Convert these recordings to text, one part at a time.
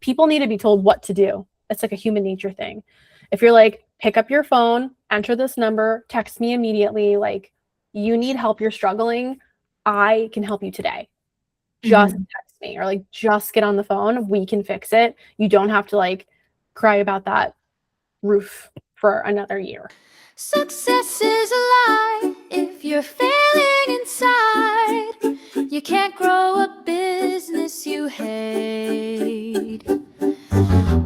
people need to be told what to do. It's like a human nature thing. If you're like, pick up your phone, enter this number, text me immediately, like you need help, you're struggling, I can help you today. Just text me, or like just get on the phone, we can fix it. You don't have to like cry about that roof for another year. Success is a lie if you're failing inside. You can't grow a business you hate.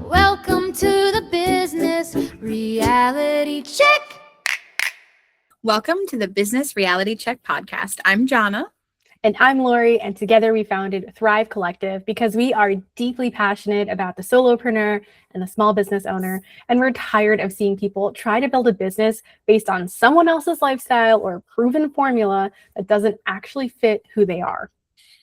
Welcome to the Business Reality Check. Welcome to the Business Reality Check podcast. I'm Jonna. And I'm Lori, and together we founded Thrive Collective because we are deeply passionate about the solopreneur and the small business owner, and we're tired of seeing people try to build a business based on someone else's lifestyle or proven formula that doesn't actually fit who they are.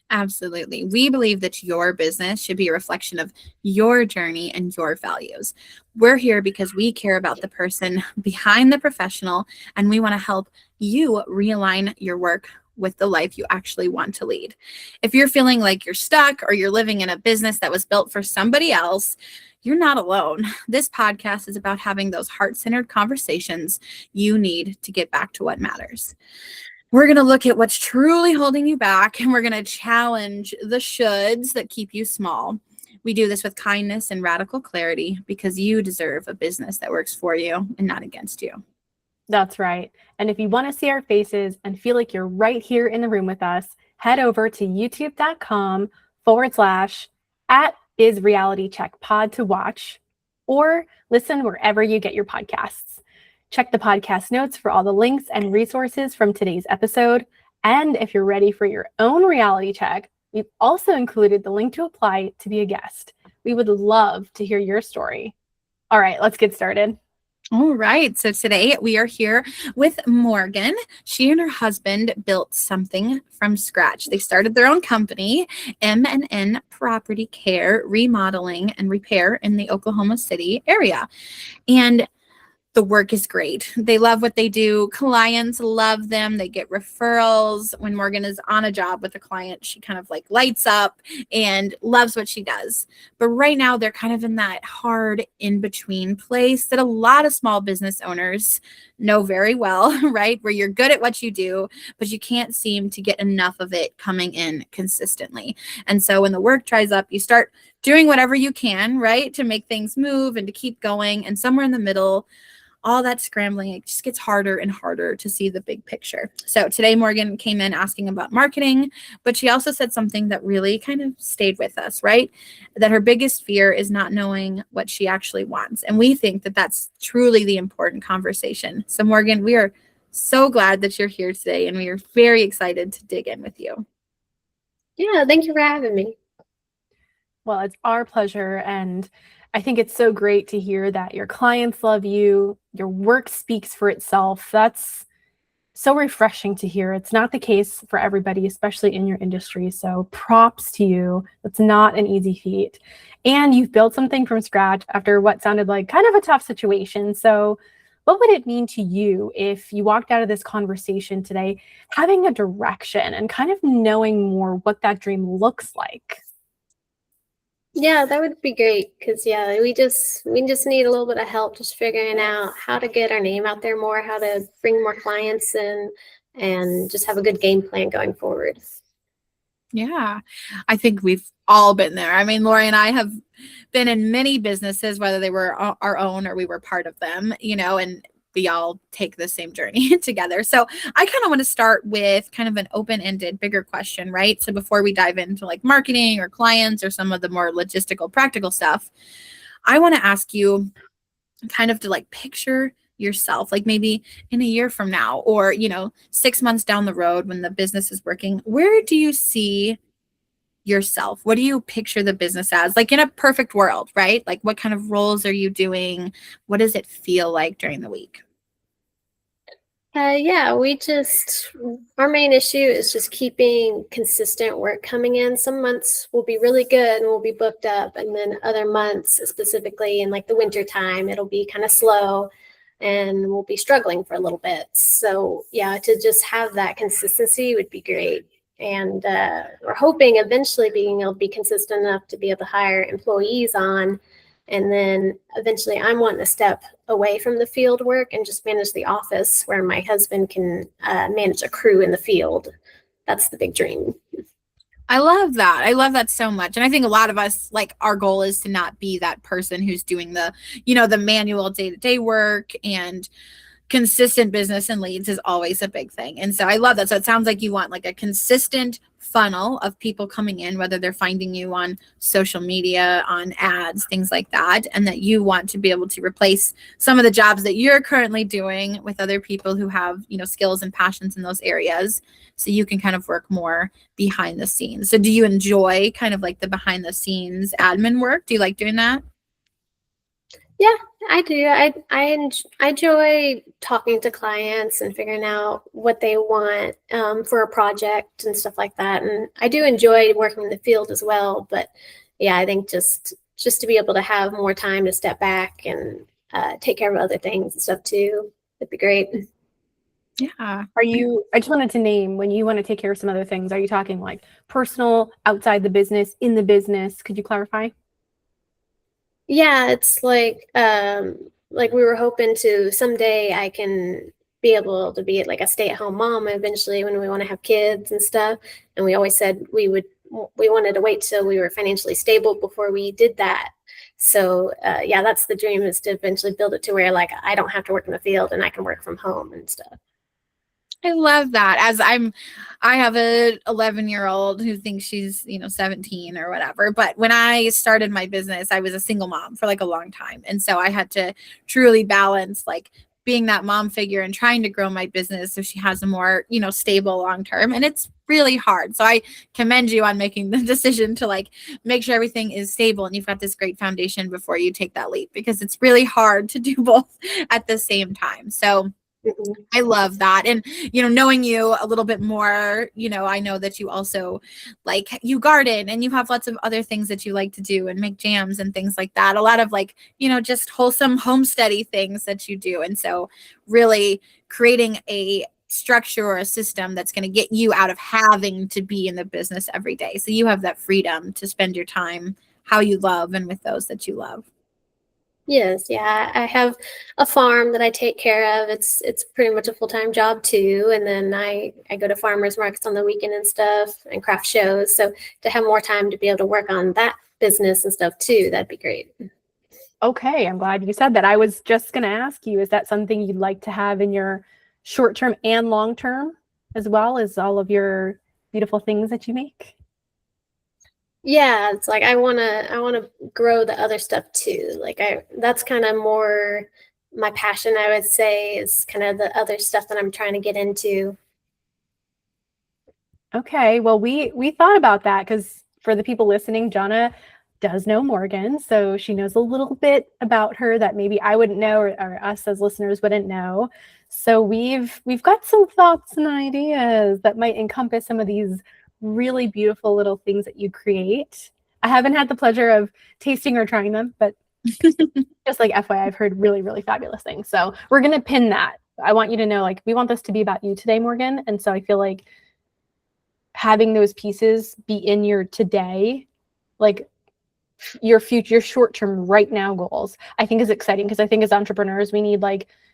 Absolutely. We believe that your business should be a reflection of your journey and your values. We're here because we care about the person behind the professional, and we want to help you realign your work with the life you actually want to lead. If you're feeling like you're stuck or you're living in a business that was built for somebody else, you're not alone. This podcast is about having those heart-centered conversations you need to get back to what matters. We're going to look at what's truly holding you back, and we're going to challenge the shoulds that keep you small. We do this with kindness and radical clarity because you deserve a business that works for you and not against you. That's right. And if you want to see our faces and feel like you're right here in the room with us, head over to youtube.com/@BizRealityCheckPod to watch, or listen wherever you get your podcasts. Check the podcast notes for all the links and resources from today's episode. And if you're ready for your own reality check, we've also included the link to apply to be a guest. We would love to hear your story. All right, let's get started. All right. So today we are here with Morgan. She and her husband built something from scratch. They started their own company, M&N Property Care, remodeling and repair in the Oklahoma City area. And the work is great. They love what they do. Clients love them. They get referrals. When Morgan is on a job with a client, she kind of like lights up and loves what she does. But right now they're kind of in that hard in-between place that a lot of small business owners know very well, right? Where you're good at what you do, but you can't seem to get enough of it coming in consistently. And so when the work dries up, you start doing whatever you can, right, to make things move and to keep going. And somewhere in the middle, all that scrambling, it just gets harder and harder to see the big picture. So today Morgan came in asking about marketing, but she also said something that really kind of stayed with us, right? That her biggest fear is not knowing what she actually wants. And we think that that's truly the important conversation. So Morgan, we are so glad that you're here today, and we are very excited to dig in with you. Yeah, thank you for having me. Well, it's our pleasure. And I think it's so great to hear that your clients love you. Your work speaks for itself. That's so refreshing to hear. It's not the case for everybody, especially in your industry. So props to you. It's not an easy feat. And you've built something from scratch after what sounded like kind of a tough situation. So what would it mean to you if you walked out of this conversation today having a direction and kind of knowing more what that dream looks like? Yeah, that would be great because we just need a little bit of help just figuring out how to get our name out there more, how to bring more clients in, and just have a good game plan going forward. Yeah, I think we've all been there. I mean, Lori and I have been in many businesses, whether they were our own or we were part of them, and we all take the same journey together. So I kind of want to start with kind of an open-ended, bigger question, right? So before we dive into like marketing or clients or some of the more logistical, practical stuff, I want to ask you kind of to like picture yourself, like maybe in a year from now, or, 6 months down the road when the business is working. Where do you see yourself? What do you picture the business as? Like in a perfect world, right? Like what kind of roles are you doing? What does it feel like during the week? Our main issue is just keeping consistent work coming in. Some months will be really good and we'll be booked up. And then other months, specifically in like the winter time, it'll be kind of slow and we'll be struggling for a little bit. So to just have that consistency would be great. And we're hoping eventually being able to be consistent enough to be able to hire employees on. And then eventually I'm wanting to step away from the field work and just manage the office where my husband can manage a crew in the field. That's the big dream. I love that. I love that so much. And I think a lot of us, like, our goal is to not be that person who's doing the, the manual day-to-day work, and consistent business and leads is always a big thing. And so I love that. So it sounds like you want like a consistent funnel of people coming in, whether they're finding you on social media, on ads, things like that, and that you want to be able to replace some of the jobs that you're currently doing with other people who have, skills and passions in those areas, so you can kind of work more behind the scenes. So do you enjoy kind of like the behind the scenes admin work? Do you like doing that? Yeah, I do. I enjoy talking to clients and figuring out what they want for a project and stuff like that. And I do enjoy working in the field as well. But yeah, I think just to be able to have more time to step back and take care of other things and stuff too, would be great. Yeah. I just wanted to name, when you want to take care of some other things, are you talking like personal, outside the business, in the business? Could you clarify? Yeah, it's like we were hoping to someday I can be able to be like a stay-at-home mom eventually when we want to have kids and stuff. And we always said we wanted to wait till we were financially stable before we did that. So yeah, that's the dream, is to eventually build it to where like I don't have to work in the field and I can work from home and stuff. I love that. I have a 11-year-old who thinks she's, 17 or whatever. But when I started my business, I was a single mom for like a long time. And so I had to truly balance like being that mom figure and trying to grow my business so she has a more, stable long term. And it's really hard. So I commend you on making the decision to like make sure everything is stable and you've got this great foundation before you take that leap, because it's really hard to do both at the same time. So I love that. And, knowing you a little bit more, I know that you also you garden and you have lots of other things that you like to do and make jams and things like that. A lot of just wholesome homesteady things that you do. And so really creating a structure or a system that's going to get you out of having to be in the business every day. So you have that freedom to spend your time how you love and with those that you love. Yes, yeah. I have a farm that I take care of. It's pretty much a full-time job too. And then I go to farmers markets on the weekend and stuff, and craft shows. So to have more time to be able to work on that business and stuff too, that'd be great. Okay, I'm glad you said that. I was just going to ask you, is that something you'd like to have in your short term and long term, as well as all of your beautiful things that you make? Yeah, it's like I wanna grow the other stuff too. That's kind of more my passion, I would say, is kind of the other stuff that I'm trying to get into. Okay, well, we thought about that because for the people listening, Jonna does know Morgan, so she knows a little bit about her that maybe I wouldn't know, or us as listeners wouldn't know. So we've got some thoughts and ideas that might encompass some of these really beautiful little things that you create. I haven't had the pleasure of tasting or trying them, but just like FYI, I've heard really, really fabulous things. So we're going to pin that. I want you to know, we want this to be about you today, Morgan. And so I feel like having those pieces be in your today, your future, your short-term right now goals, I think is exciting, because I think as entrepreneurs, we need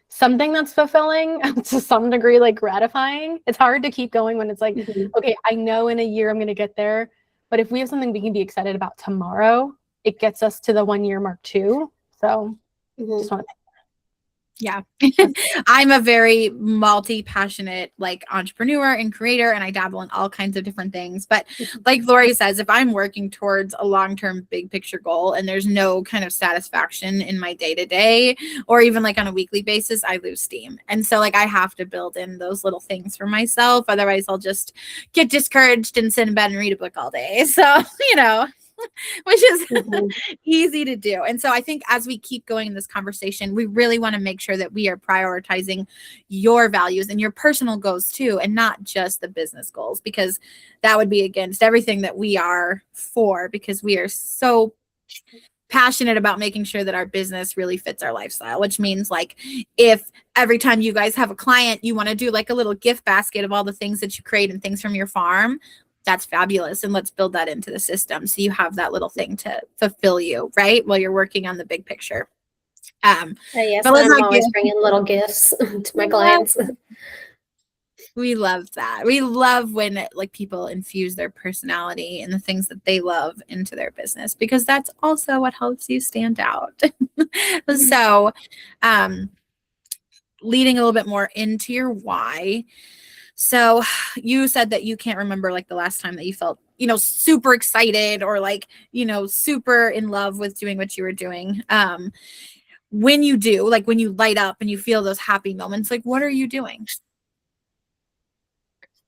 something that's fulfilling to some degree, gratifying. It's hard to keep going when it's okay, I know in a year I'm going to get there, but if we have something we can be excited about tomorrow, it gets us to the 1 year mark too. So just want to Yeah. I'm a very multi-passionate entrepreneur and creator, and I dabble in all kinds of different things. But like Lori says, if I'm working towards a long-term big picture goal and there's no kind of satisfaction in my day-to-day, or even on a weekly basis, I lose steam. And so I have to build in those little things for myself. Otherwise I'll just get discouraged and sit in bed and read a book all day. So, which is easy to do. And so I think as we keep going in this conversation, we really want to make sure that we are prioritizing your values and your personal goals too, and not just the business goals, because that would be against everything that we are for, because we are so passionate about making sure that our business really fits our lifestyle, which means like if every time you guys have a client, you want to do like a little gift basket of all the things that you create and things from your farm, that's fabulous. And let's build that into the system so you have that little thing to fulfill you, right? While you're working on the big picture. Yes, but let's I'm not always get, bringing little gifts to my clients. we love that. We love when like people infuse their personality and the things that they love into their business, because that's also what helps you stand out. So, leading a little bit more into your why. So you said that you can't remember like the last time that you felt, super excited or like, super in love with doing what you were doing. When you do, like when you light up and you feel those happy moments, like what are you doing?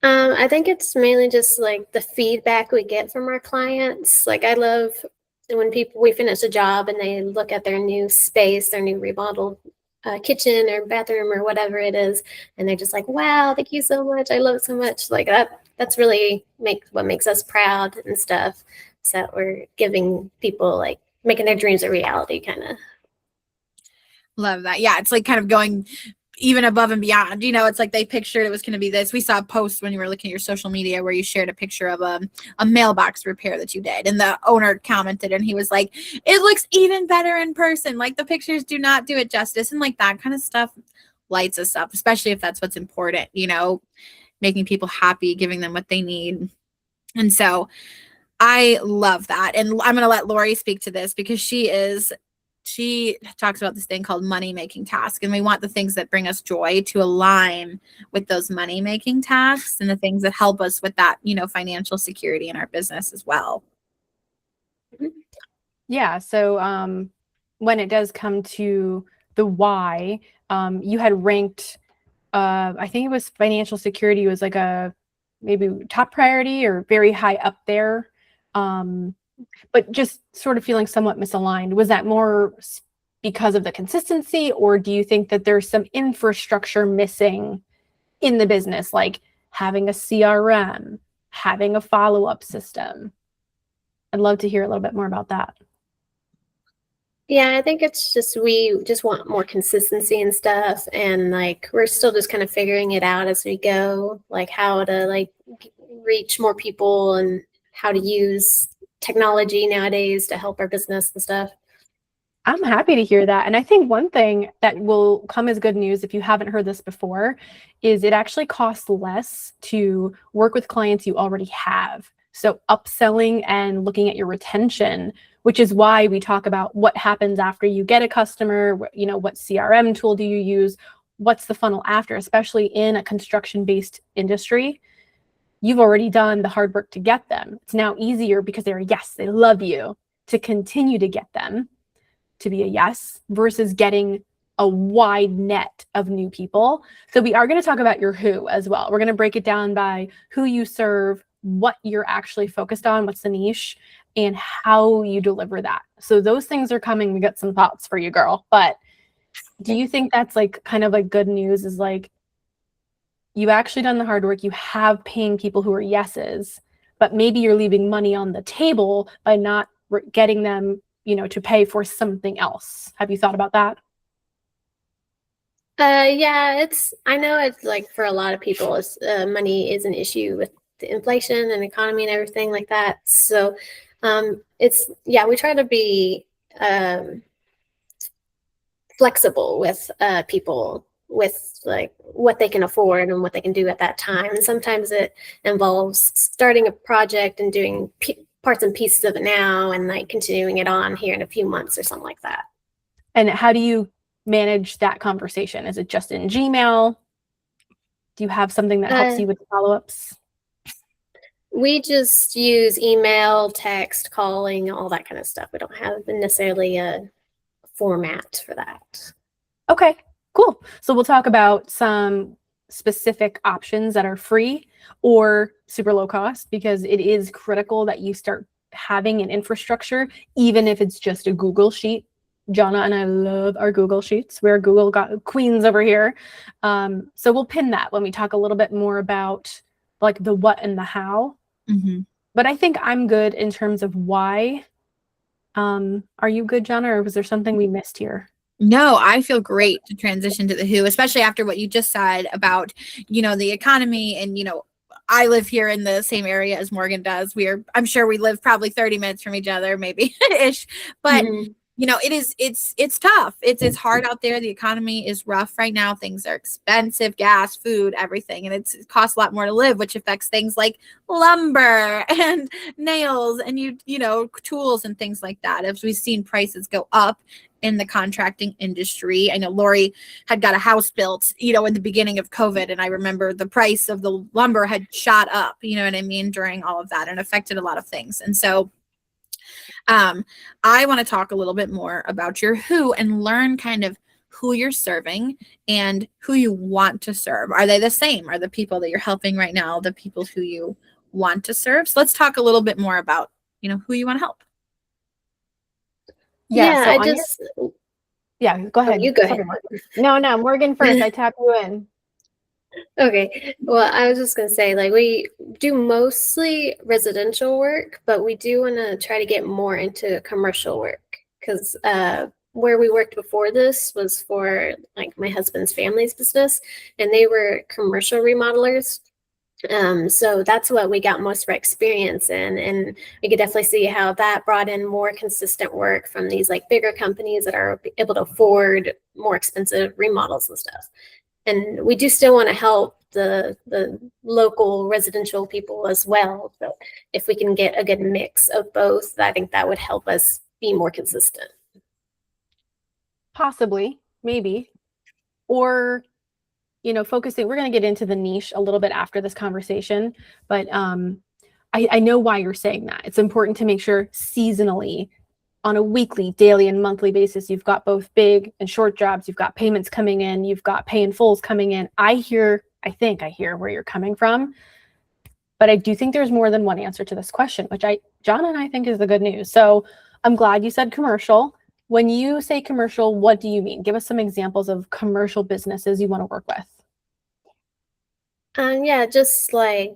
I think it's mainly just like the feedback we get from our clients. Like I love when we finish a job and they look at their new space, their new remodeled kitchen or bathroom or whatever it is, and they're just like, "Wow, thank you so much! I love it so much!" Like that. That's really what makes us proud and stuff. So we're giving people like making their dreams a reality, kind of. Love that. Yeah, it's like kind of going even above and beyond. It's like they pictured it was going to be this. We saw a post when you were looking at your social media where you shared a picture of a mailbox repair that you did, and the owner commented and he was like, "It looks even better in person. Like the pictures do not do it justice." And like that kind of stuff lights us up, especially if that's what's important, making people happy, giving them what they need. And so I love that. And I'm going to let Lori speak to this because she talks about this thing called money making task. And we want the things that bring us joy to align with those money making tasks and the things that help us with that, financial security in our business as well. Yeah. So when it does come to the why, you had ranked, I think it was financial security was like a maybe top priority or very high up there. But just sort of feeling somewhat misaligned. Was that more because of the consistency, or do you think that there's some infrastructure missing in the business, like having a CRM, having a follow-up system? I'd love to hear a little bit more about that. Yeah, I think it's just we just want more consistency and stuff, and like we're still just kind of figuring it out as we go, like how to like reach more people and how to use technology nowadays to help our business and stuff. I'm happy to hear that. And I think one thing that will come as good news if you haven't heard this before is it actually costs less to work with clients you already have. So upselling and looking at your retention, which is why we talk about what happens after you get a customer, what CRM tool do you use, what's the funnel after, especially in a construction-based industry. You've already done the hard work to get them. It's now easier because they love you, to continue to get them to be a yes versus getting a wide net of new people. So we are going to talk about your who as well. We're going to break it down by who you serve, what you're actually focused on, what's the niche, and how you deliver that. So those things are coming. We got some thoughts for you, girl. But do you think that's like kind of like good news is like, you've actually done the hard work, you have paying people who are yeses, but maybe you're leaving money on the table by not getting them, to pay for something else. Have you thought about that? Yeah, I know it's like for a lot of people, money is an issue with the inflation and economy and everything like that. So we try to be flexible with people with like what they can afford and what they can do at that time. And sometimes it involves starting a project and doing parts and pieces of it now and like continuing it on here in a few months or something like that. And how do you manage that conversation? Is it just in Gmail? Do you have something that helps you with follow-ups? We just use email, text, calling, all that kind of stuff. We don't have necessarily a format for that. Okay, cool. So we'll talk about some specific options that are free or super low cost, because it is critical that you start having an infrastructure, even if it's just a Google sheet. Jonna and I love our Google Sheets. We're Google queens over here. So we'll pin that when we talk a little bit more about like the what and the how. Mm-hmm. But I think I'm good in terms of why. Are you good, Jenna, or was there something we missed here? No, I feel great to transition to the who, especially after what you just said about, the economy. And, I live here in the same area as Morgan does. I'm sure we live probably 30 minutes from each other, maybe ish. But, Mhm. it's tough. It's hard out there. The economy is rough right now. Things are expensive, gas, food, everything. And it costs a lot more to live, which affects things like lumber and nails and, tools and things like that. As we've seen prices go up in the contracting industry. I know Lori had got a house built, in the beginning of COVID. And I remember the price of the lumber had shot up, you know what I mean, during all of that, and affected a lot of things. And so I want to talk a little bit more about your who and learn kind of who you're serving and who you want to serve. Are they the same? Are the people that you're helping right now the people who you want to serve? So let's talk a little bit more about, who you want to help. Yeah, Yeah, so I on your just, yeah, go oh, ahead. you go Sorry, ahead. Morgan. No, Morgan first. I tap you in. Okay. Well, I was just going to say, like, we do mostly residential work, but we do want to try to get more into commercial work because where we worked before this was for like my husband's family's business, and they were commercial remodelers. So that's what we got most of our experience in. And we could definitely see how that brought in more consistent work from these like bigger companies that are able to afford more expensive remodels and stuff. And we do still want to help the local residential people as well. So if we can get a good mix of both, I think that would help us be more consistent. Possibly, maybe. Or, focusing, we're going to get into the niche a little bit after this conversation, but I know why you're saying that. It's important to make sure seasonally, on a weekly, daily, and monthly basis, you've got both big and short jobs, you've got payments coming in, you've got pay in fulls coming in. I think I hear where you're coming from, but I do think there's more than one answer to this question, which John and I think is the good news. So I'm glad you said commercial. When you say commercial, what do you mean? Give us some examples of commercial businesses you want to work with. Yeah, just like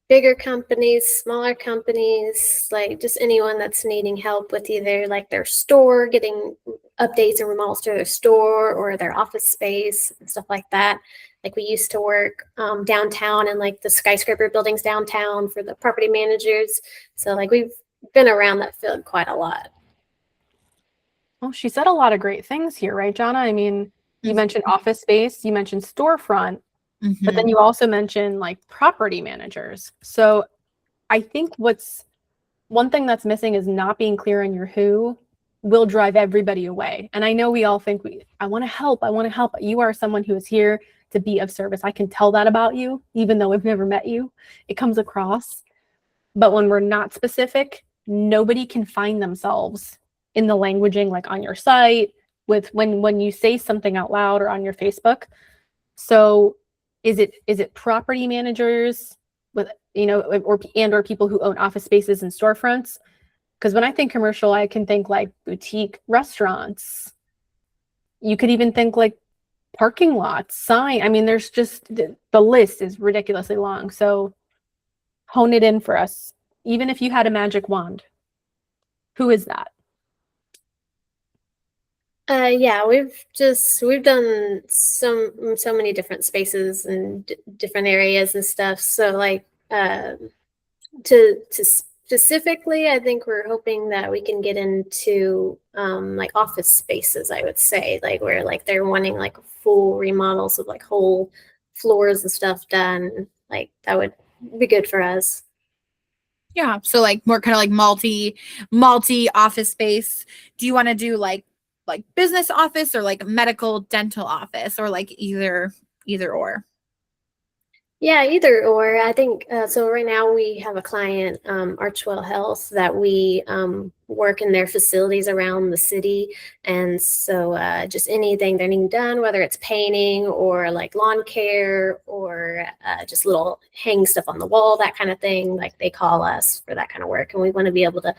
bigger companies, smaller companies, like just anyone that's needing help with either like their store, getting updates and remodels to their store or their office space and stuff like that. Like we used to work downtown and like the skyscraper buildings downtown for the property managers. So like we've been around that field quite a lot. Well, she said a lot of great things here, right, Jonna? I mean, you mentioned office space, you mentioned storefront, but then you also mentioned like property managers. So I think one thing that's missing is not being clear on your who will drive everybody away. And I know we all think I want to help. I want to help. You are someone who is here to be of service. I can tell that about you, even though I've never met you. It comes across. But when we're not specific, nobody can find themselves in the languaging, like on your site, with when you say something out loud or on your Facebook. So is it property managers with, or people who own office spaces and storefronts? Because when I think commercial, I can think like boutique restaurants. You could even think like parking lots, sign. I mean, there's just the list is ridiculously long. So hone it in for us. Even if you had a magic wand, who is that? Yeah, we've done so many different spaces and different areas and stuff. So like to specifically, I think we're hoping that we can get into like office spaces. I would say like where like they're wanting like full remodels of like whole floors and stuff done. Like that would be good for us. Yeah. So like more kind of like multi office space. Do you want to do like business office or like medical dental office or like either or? Yeah, either or. I think so. Right now, we have a client, Archwell Health, that we work in their facilities around the city, and so just anything they're needing done, whether it's painting or like lawn care or just little hang stuff on the wall, that kind of thing. Like they call us for that kind of work, and we want to be able to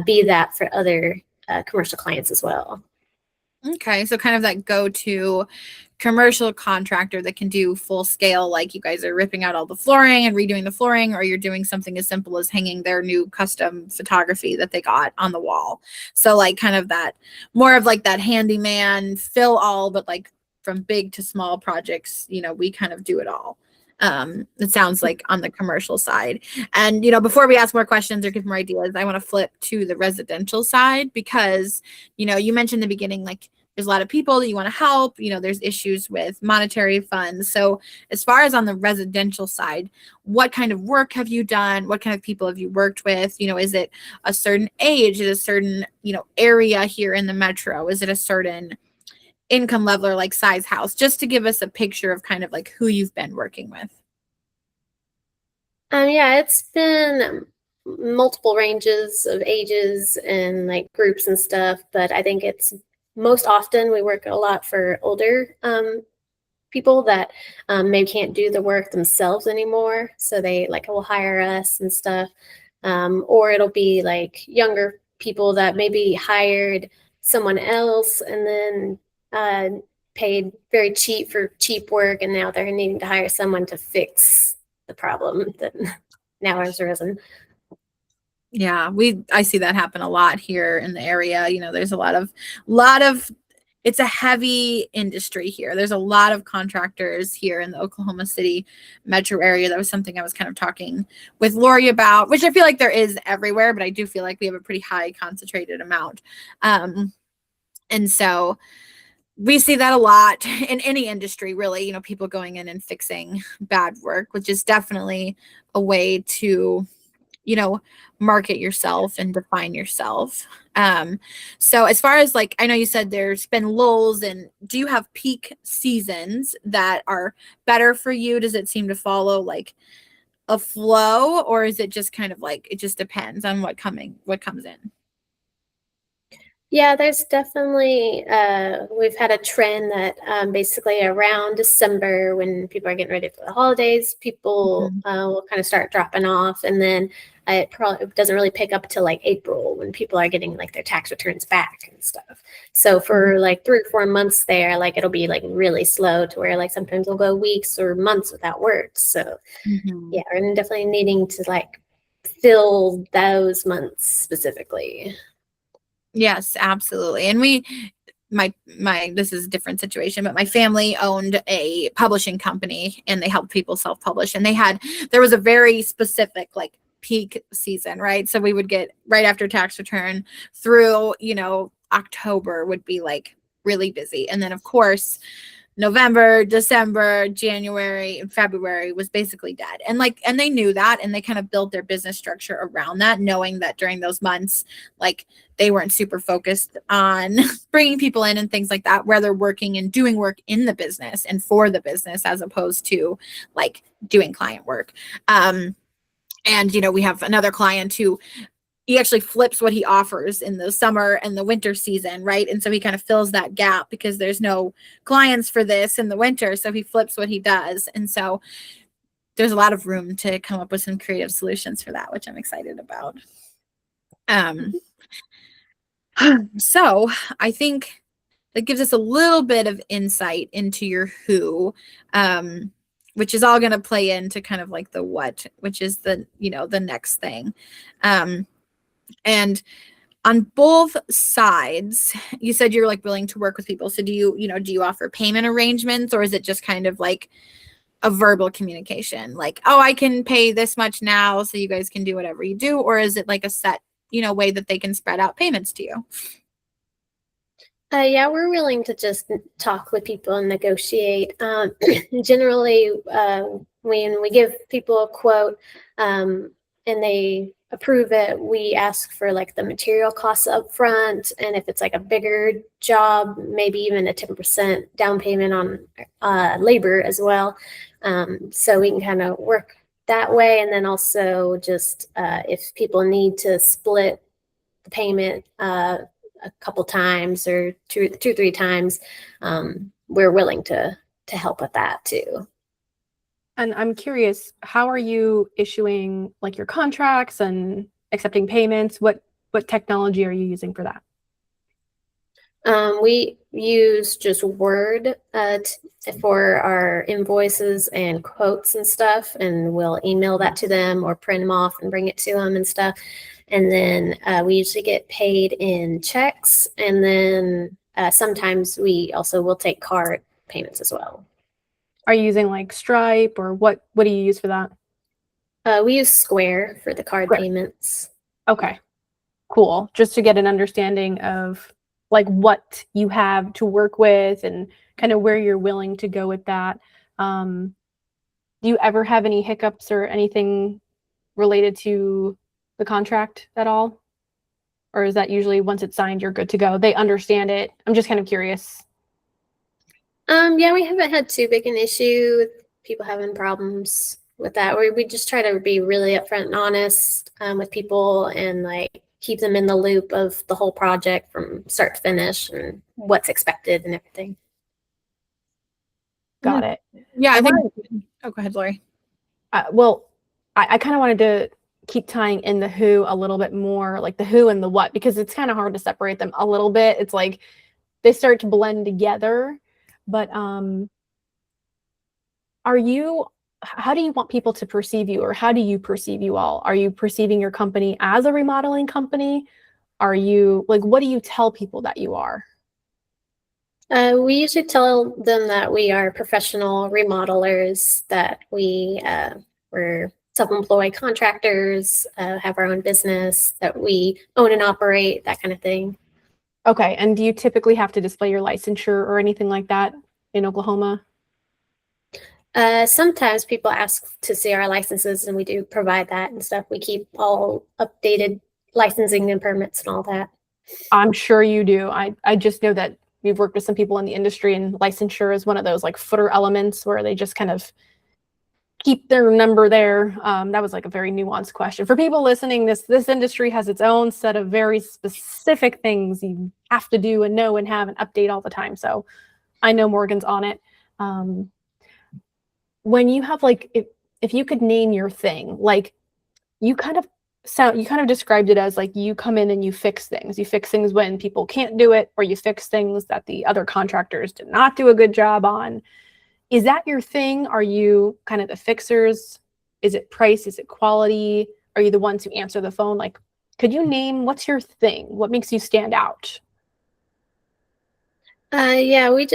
be that for other commercial clients as well. Okay. So kind of that go-to commercial contractor that can do full scale, like you guys are ripping out all the flooring and redoing the flooring, or you're doing something as simple as hanging their new custom photography that they got on the wall. So like kind of that more of like that handyman fill all, but like from big to small projects, you know, we kind of do it all. It sounds like on the commercial side. And, you know, before we ask more questions or give more ideas, I want to flip to the residential side because, you know, you mentioned in the beginning, like there's a lot of people that you want to help, you know, there's issues with monetary funds. So as far as on the residential side, what kind of work have you done? What kind of people have you worked with? You know, is it a certain age? Is it a certain, you know, area here in the metro? Is it a certain income level or like size house, just to give us a picture of kind of like who you've been working with? Yeah, it's been multiple ranges of ages and like groups and stuff, but I think it's most often we work a lot for older people that maybe can't do the work themselves anymore, so they like will hire us and stuff, or it'll be like younger people that maybe hired someone else and then paid very cheap for cheap work, and now they're needing to hire someone to fix the problem that now has arisen. Yeah, I see that happen a lot here in the area. You know, there's a lot of it's a heavy industry here. There's a lot of contractors here in the Oklahoma City metro area. That was something I was kind of talking with Lori about, which I feel like there is everywhere, but I do feel like we have a pretty high concentrated amount. And so we see that a lot in any industry, really, you know, people going in and fixing bad work, which is definitely a way to, you know, market yourself and define yourself. So as far as like, I know you said there's been lulls, and do you have peak seasons that are better for you? Does it seem to follow like a flow, or is it just kind of like, it just depends on what comes in? Yeah, there's definitely, we've had a trend that basically around December, when people are getting ready for the holidays, people will kind of start dropping off. And then it probably doesn't really pick up till like April, when people are getting like their tax returns back and stuff. So for like 3 or 4 months there, like it'll be like really slow to where like sometimes we'll go weeks or months without work. So yeah, we're definitely needing to like fill those months specifically. Yes, absolutely. And my this is a different situation, but my family owned a publishing company and they helped people self-publish, and there was a very specific like peak season, right? So we would get right after tax return through, you know, October would be like really busy. And then of course November, December, January, and February was basically dead. And they knew that, and they kind of built their business structure around that, knowing that during those months, like they weren't super focused on bringing people in and things like that, where they're working and doing work in the business and for the business, as opposed to like doing client work. And, you know, we have another client who he actually flips what he offers in the summer and the winter season, right? And so he kind of fills that gap because there's no clients for this in the winter. So he flips what he does. And so there's a lot of room to come up with some creative solutions for that, which I'm excited about. So I think that gives us a little bit of insight into your who, which is all going to play into kind of like the what, which is the, you know, the next thing. And on both sides, you said you're like willing to work with people. So do you offer payment arrangements, or is it just kind of like a verbal communication? Like, oh, I can pay this much now, so you guys can do whatever you do. Or is it like a set, you know, way that they can spread out payments to you? Yeah, we're willing to just talk with people and negotiate. Generally, when we give people a quote and they approve it, we ask for like the material costs up front. And if it's like a bigger job, maybe even a 10% down payment on labor as well. So we can kind of work that way. And then also just if people need to split the payment a couple times or two, 3 times, we're willing to help with that too. And I'm curious, how are you issuing like your contracts and accepting payments? What technology are you using for that? We use just Word for our invoices and quotes and stuff, and we'll email that to them or print them off and bring it to them and stuff. And then we usually get paid in checks, and then sometimes we also will take card payments as well. Are you using like Stripe, or what do you use for that? We use Square for the card Square. payments. Okay, cool. Just to get an understanding of like what you have to work with and kind of where you're willing to go with that. Do you ever have any hiccups or anything related to the contract at all? Or is that usually once it's signed, you're good to go? They understand it. I'm just kind of curious. Yeah, we haven't had too big an issue with people having problems with that. We just try to be really upfront and honest with people and like keep them in the loop of the whole project from start to finish and what's expected and everything. Got it. Yeah, I think. Oh, go ahead, Lori. Well, I kind of wanted to keep tying in the who a little bit more, like the who and the what, because it's kind of hard to separate them a little bit. It's like they start to blend together. But how do you want people to perceive you, or how do you perceive you all? Are you perceiving your company as a remodeling company? Are you like, what do you tell people that you are? We usually tell them that we are professional remodelers, that we're self-employed contractors, have our own business, that we own and operate, that kind of thing. Okay, and do you typically have to display your licensure or anything like that in Oklahoma? Sometimes people ask to see our licenses, and we do provide that and stuff. We keep all updated licensing and permits and all that. I'm sure you do. I just know that we've worked with some people in the industry, and licensure is one of those like footer elements where they just kind of keep their number there. That was like a very nuanced question. For people listening, this industry has its own set of very specific things you have to do and know and have and update all the time. So I know Morgan's on it. When you have like, if you could name your thing, like you kind of described it as like you come in and you fix things. You fix things when people can't do it, or you fix things that the other contractors did not do a good job on. Is that your thing? Are you kind of the fixers? Is it price? Is it quality? Are you the ones who answer the phone? Like, could you name what's your thing? What makes you stand out? Yeah, we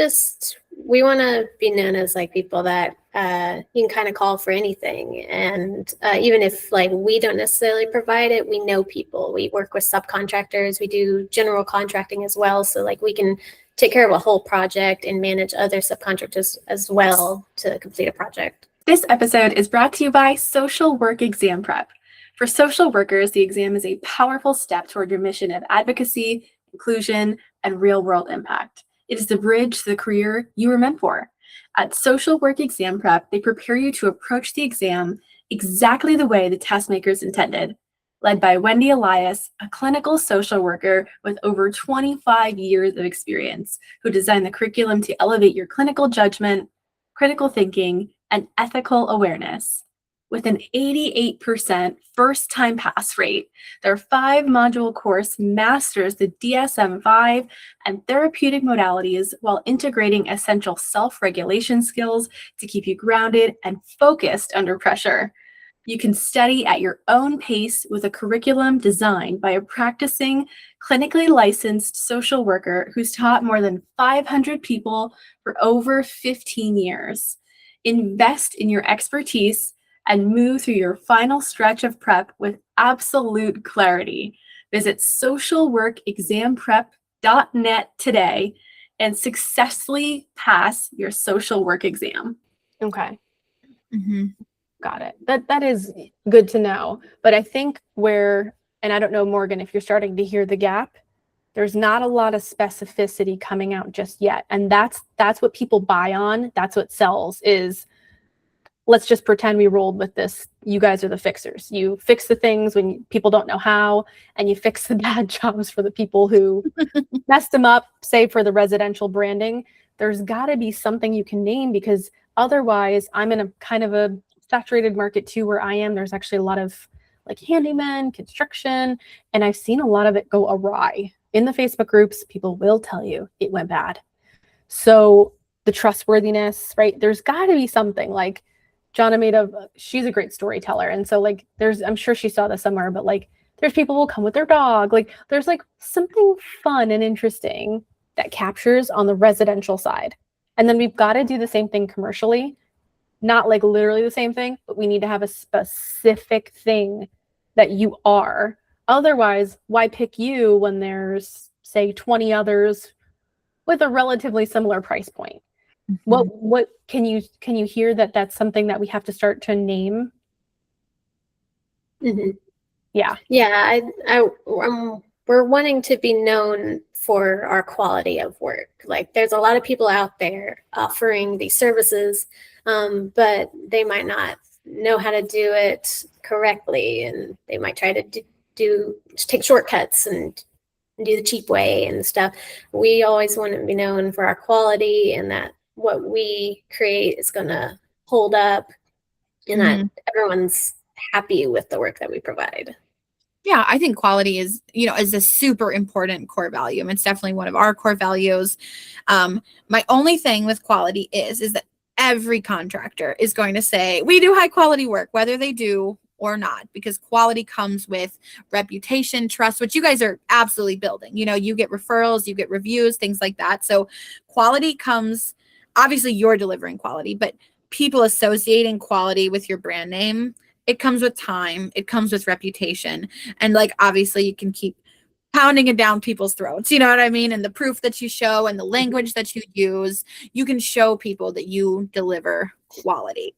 want to be known as like people that you can kind of call for anything, and even if like we don't necessarily provide it, we know people. We work with subcontractors. We do general contracting as well, so like we can take care of a whole project and manage other subcontractors as well to complete a project. This episode is brought to you by Social Work Exam Prep. For social workers, the exam is a powerful step toward your mission of advocacy, inclusion, and real-world impact. It is the bridge to the career you were meant for. At Social Work Exam Prep, they prepare you to approach the exam exactly the way the test makers intended. Led by Wendy Elias, a clinical social worker with over 25 years of experience, who designed the curriculum to elevate your clinical judgment, critical thinking, and ethical awareness. With an 88% first-time pass rate, their 5-module course masters the DSM-5 and therapeutic modalities while integrating essential self-regulation skills to keep you grounded and focused under pressure. You can study at your own pace with a curriculum designed by a practicing, clinically licensed social worker who's taught more than 500 people for over 15 years. Invest in your expertise and move through your final stretch of prep with absolute clarity. Visit socialworkexamprep.net today and successfully pass your social work exam. Okay. Mm-hmm. Got it. That is good to know. But I think and I don't know, Morgan, if you're starting to hear the gap, there's not a lot of specificity coming out just yet. And that's what people buy on. That's what sells is, let's just pretend we rolled with this. You guys are the fixers. You fix the things when people don't know how, and you fix the bad jobs for the people who messed them up, say for the residential branding. There's got to be something you can name, because otherwise I'm in a kind of a saturated market too where I am. There's actually a lot of like handyman, construction, and I've seen a lot of it go awry. in the Facebook groups, people will tell you it went bad. So the trustworthiness, right? There's got to be something like she's a great storyteller. And so like I'm sure she saw this somewhere, but like there's people who will come with their dog. Like there's like something fun and interesting that captures on the residential side. And then we've got to do the same thing commercially, not like literally the same thing, but we need to have a specific thing that you are. Otherwise, why pick you when there's, say, 20 others with a relatively similar price point? What can you hear that that's something that we have to start to name? Yeah. We're wanting to be known for our quality of work. Like there's a lot of people out there offering these services, but they might not know how to do it correctly, and they might try to take shortcuts and do the cheap way and stuff. We always want to be known for our quality, and that what we create is going to hold up, and that everyone's happy with the work that we provide. Yeah, I think quality is a super important core value. And it's definitely one of our core values. My only thing with quality is that every contractor is going to say, we do high quality work, whether they do or not, because quality comes with reputation, trust, which you guys are absolutely building. You get referrals, you get reviews, things like that. So quality comes, obviously you're delivering quality, but people associating quality with your brand name, it comes with time, it comes with reputation. And like, obviously you can keep pounding it down people's throats, you know what I mean? And the proof that you show and the language that you use, you can show people that you deliver quality.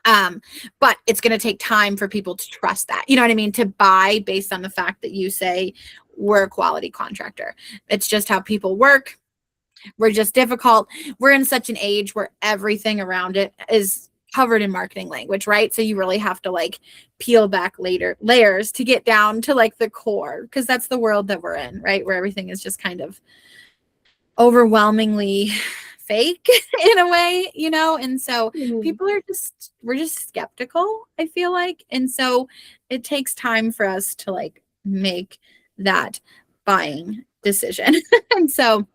But it's going to take time for people to trust that, you know what I mean? To buy based on the fact that you say we're a quality contractor. It's just how people work. We're just difficult. We're in such an age where everything around it is covered in marketing language, right? So you really have to like peel back layers to get down to like the core, because that's the world that we're in, right? Where everything is just kind of overwhelmingly fake in a way, and so we're just skeptical, I feel like. And so it takes time for us to like make that buying decision. And so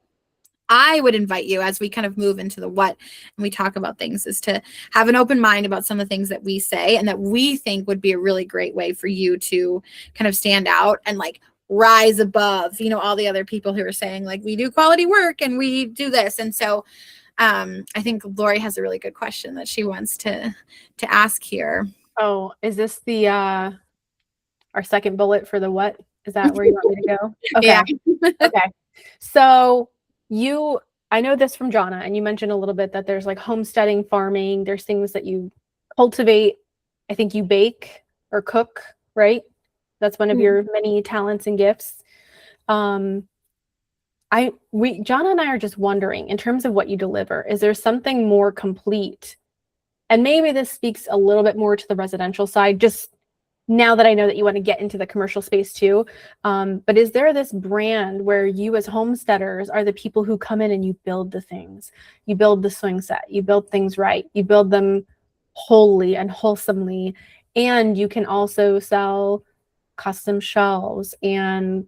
I would invite you, as we kind of move into the what and we talk about things, is to have an open mind about some of the things that we say and that we think would be a really great way for you to kind of stand out and like rise above, all the other people who are saying like, we do quality work and we do this. And so I think Lori has a really good question that she wants to ask here. Oh, is this the our second bullet for the what? Is that where you want me to go? Okay. Yeah. Okay. So I know this from Jonna, and you mentioned a little bit that there's like homesteading, farming, there's things that you cultivate. I think you bake or cook, right? That's one of your many talents and gifts. Jonna and I are just wondering, in terms of what you deliver, is there something more complete? And maybe this speaks a little bit more to the residential side, just now that I know that you want to get into the commercial space too. But is there this brand where you as homesteaders are the people who come in and you build the things, you build the swing set, you build things right, you build them wholly and wholesomely, and you can also sell custom shelves and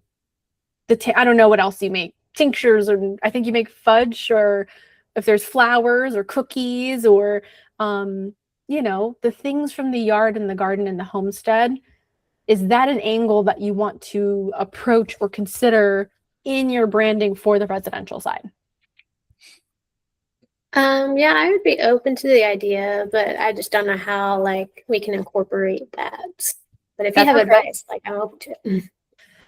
I don't know what else you make, tinctures, or I think you make fudge, or if there's flowers or cookies, or the things from the yard and the garden and the homestead. Is that an angle that you want to approach or consider in your branding for the residential side? Yeah, I would be open to the idea, but I just don't know how like we can incorporate that. But if you have advice, like I'm open to it.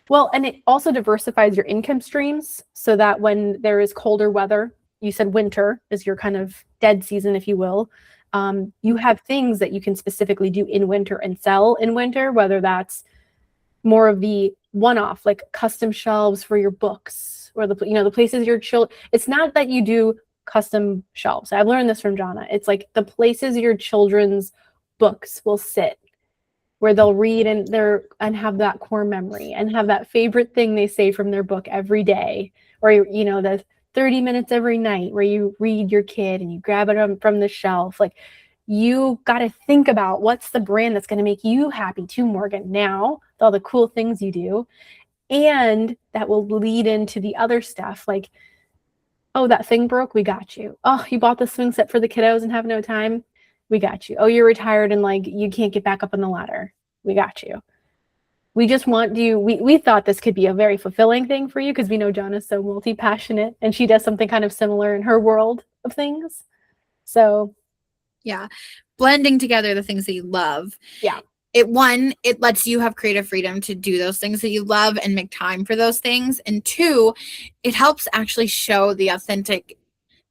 Well, and it also diversifies your income streams so that when there is colder weather, you said winter is your kind of dead season, if you will. You have things that you can specifically do in winter and sell in winter, whether that's more of the one-off, like custom shelves for your books, or the places your children. It's not that you do custom shelves. I've learned this from Jonna. It's like the places your children's books will sit, where they'll read and have that core memory and have that favorite thing they say from their book every day, or the 30 minutes every night where you read your kid and you grab it from the shelf. Like, you got to think about what's the brand that's going to make you happy too, Morgan, now with all the cool things you do. And that will lead into the other stuff like, oh, that thing broke, we got you. Oh, you bought the swing set for the kiddos and have no time, we got you. Oh, you're retired and like you can't get back up on the ladder, we got you. We just want you, we thought this could be a very fulfilling thing for you because we know John is so multi-passionate and she does something kind of similar in her world of things. So yeah, blending together the things that you love. Yeah. It lets you have creative freedom to do those things that you love and make time for those things. And two, it helps actually show the authentic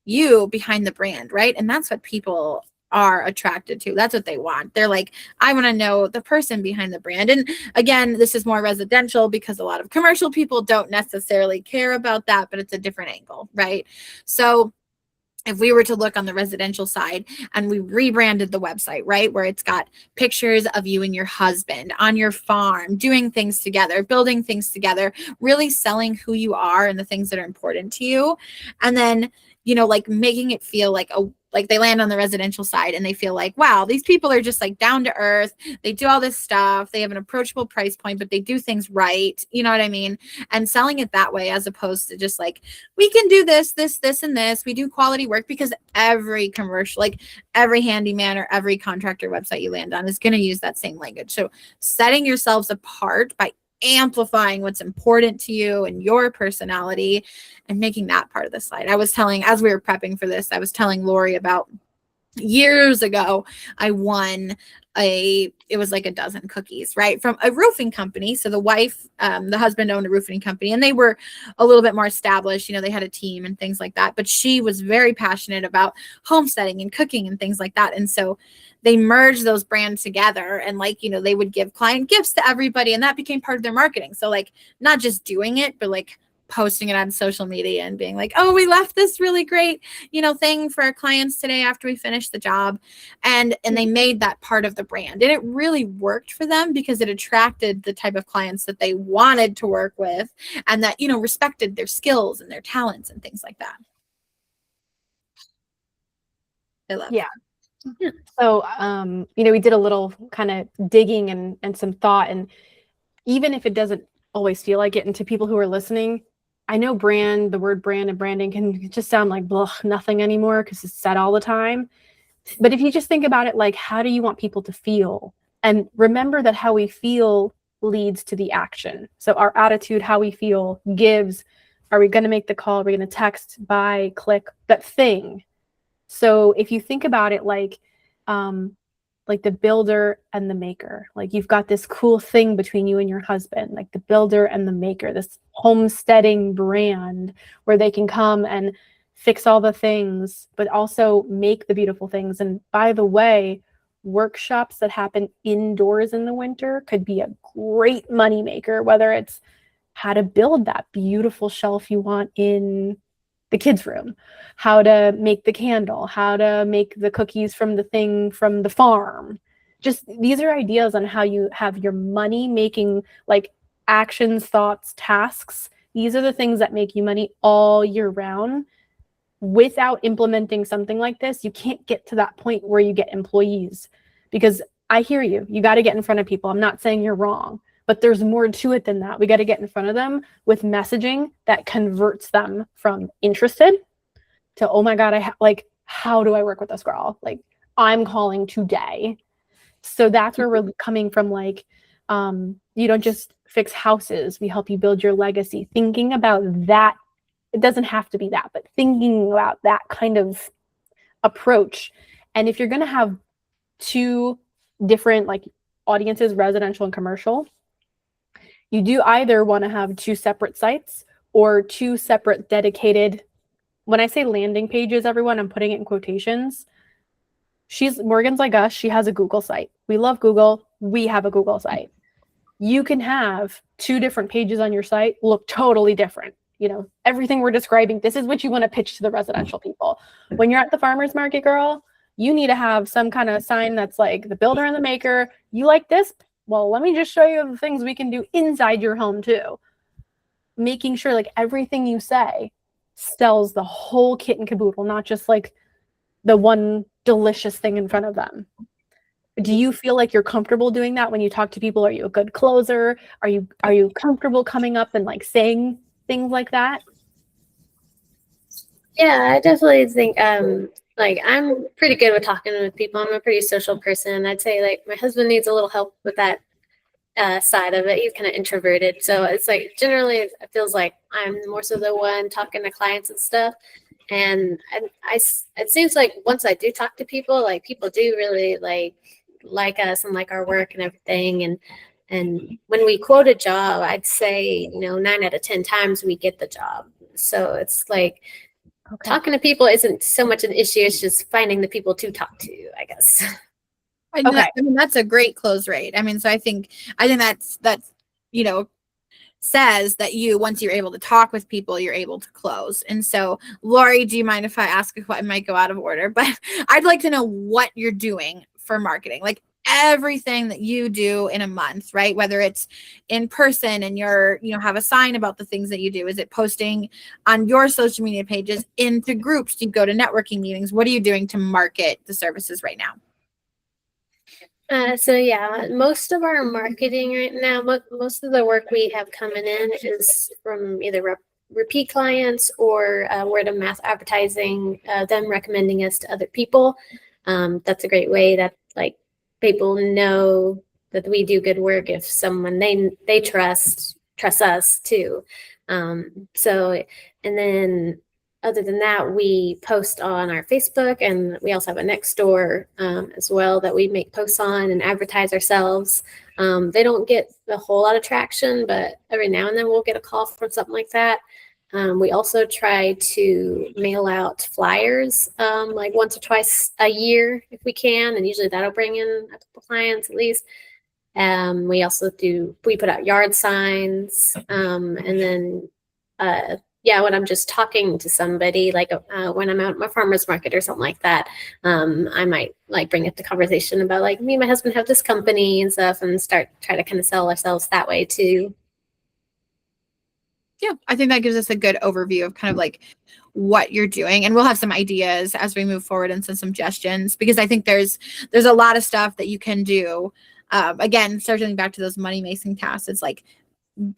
you behind the brand, right? And that's what people are attracted to. That's what they want. They're like, I want to know the person behind the brand. And again, this is more residential because a lot of commercial people don't necessarily care about that, but it's a different angle, right? So if we were to look on the residential side and we rebranded the website, right, where it's got pictures of you and your husband on your farm, doing things together, building things together, really selling who you are and the things that are important to you. And then, like making it feel like they land on the residential side and they feel like, wow, these people are just like down to earth. They do all this stuff. They have an approachable price point, but they do things right. You know what I mean? And selling it that way, as opposed to just like, we can do this, and this. We do quality work, because every commercial, like every handyman or every contractor website you land on is going to use that same language. So setting yourselves apart by amplifying what's important to you and your personality and making that part of the slide. I was telling, as we were prepping for this, I was telling Lori about years ago, I won it was like a dozen cookies, right, from a roofing company. So the wife, the husband owned a roofing company, and they were a little bit more established. They had a team and things like that. But she was very passionate about homesteading and cooking and things like that. And so they merged those brands together, and they would give client gifts to everybody, and that became part of their marketing. So not just doing it, but posting it on social media and being like, oh, we left this really great, thing for our clients today after we finished the job. And they made that part of the brand. And it really worked for them because it attracted the type of clients that they wanted to work with and that, respected their skills and their talents and things like that. I love that. So, we did a little kind of digging and some thought, and even if it doesn't always feel like it, and to people who are listening, I know the word brand and branding can just sound like blah, nothing anymore because it's said all the time. But if you just think about it, like, how do you want people to feel? And remember that how we feel leads to the action. So our attitude, how we feel gives, are we going to make the call? Are we going to text, buy, click, that thing? So if you think about it like the builder and the maker, like you've got this cool thing between you and your husband, like the builder and the maker, this homesteading brand where they can come and fix all the things, but also make the beautiful things. And by the way, workshops that happen indoors in the winter could be a great money maker, whether it's how to build that beautiful shelf you want in the kids' room, how to make the candle, how to make the cookies from the thing from the farm. Just these are ideas on how you have your money making, like actions, thoughts, tasks. These are the things that make you money all year round. Without implementing something like this, you can't get to that point where you get employees, because I hear you. You got to get in front of people. I'm not saying you're wrong, but there's more to it than that. We got to get in front of them with messaging that converts them from interested to, oh my God, how do I work with this girl? Like, I'm calling today. So that's where we're coming from. Like, you don't just fix houses. We help you build your legacy. Thinking about that. It doesn't have to be that, but thinking about that kind of approach. And if you're going to have two different audiences, residential and commercial, you do either want to have two separate sites or two separate dedicated, when I say landing pages, everyone, I'm putting it in quotations. Morgan's like us. She has a Google site. We love Google. We have a Google site. You can have two different pages on your site look totally different. Everything we're describing, this is what you want to pitch to the residential people. When you're at the farmer's market, girl, you need to have some kind of sign that's like the builder and the maker. You like this? Well, let me just show you the things we can do inside your home too. Making sure everything you say sells the whole kit and caboodle, not just the one delicious thing in front of them. Do you feel like you're comfortable doing that when you talk to people? Are you a good closer? Are you comfortable coming up and like saying things like that? Yeah, I definitely think like I'm pretty good with talking with people. I'm a pretty social person. I'd say like my husband needs a little help with that side of it. He's kind of introverted. So it's like generally it feels like I'm more so the one talking to clients and stuff. And it seems like once I do talk to people, like people do really like us and like our work and everything. And when we quote a job, I'd say, 9 out of 10 times we get the job. So it's like Okay. talking to people isn't so much an issue. It's just finding the people to talk to, I guess. Okay. I mean, that's a great close rate. I mean, so I think that's, says that once you're able to talk with people, you're able to close. And so, Lori, do you mind if I ask a question? I might go out of order, but I'd like to know what you're doing for marketing, like everything that you do in a month, right? Whether it's in person and you're, have a sign about the things that you do. Is it posting on your social media pages, into groups? Do you go to networking meetings? What are you doing to market the services right now? So yeah, most of our marketing right now, most of the work we have coming in is from either repeat clients or word of mouth advertising, them recommending us to other people. That's a great way that like people know that we do good work if someone they trust us too. So and then other than that, we post on our Facebook, and we also have a next door as well that we make posts on and advertise ourselves. They don't get a whole lot of traction, but every now and then we'll get a call from something like that. We also try to mail out flyers like once or twice a year if we can, and usually that'll bring in a couple clients at least. We also we put out yard signs, and then when I'm just talking to somebody, like when I'm out at my farmer's market or something like that, I might like bring up the conversation about like me and my husband have this company and stuff, and try to kind of sell ourselves that way too. Yeah, I think that gives us a good overview of kind of like what you're doing, and we'll have some ideas as we move forward and some suggestions, because I think there's a lot of stuff that you can do. Again, circling back to those money making tasks, it's like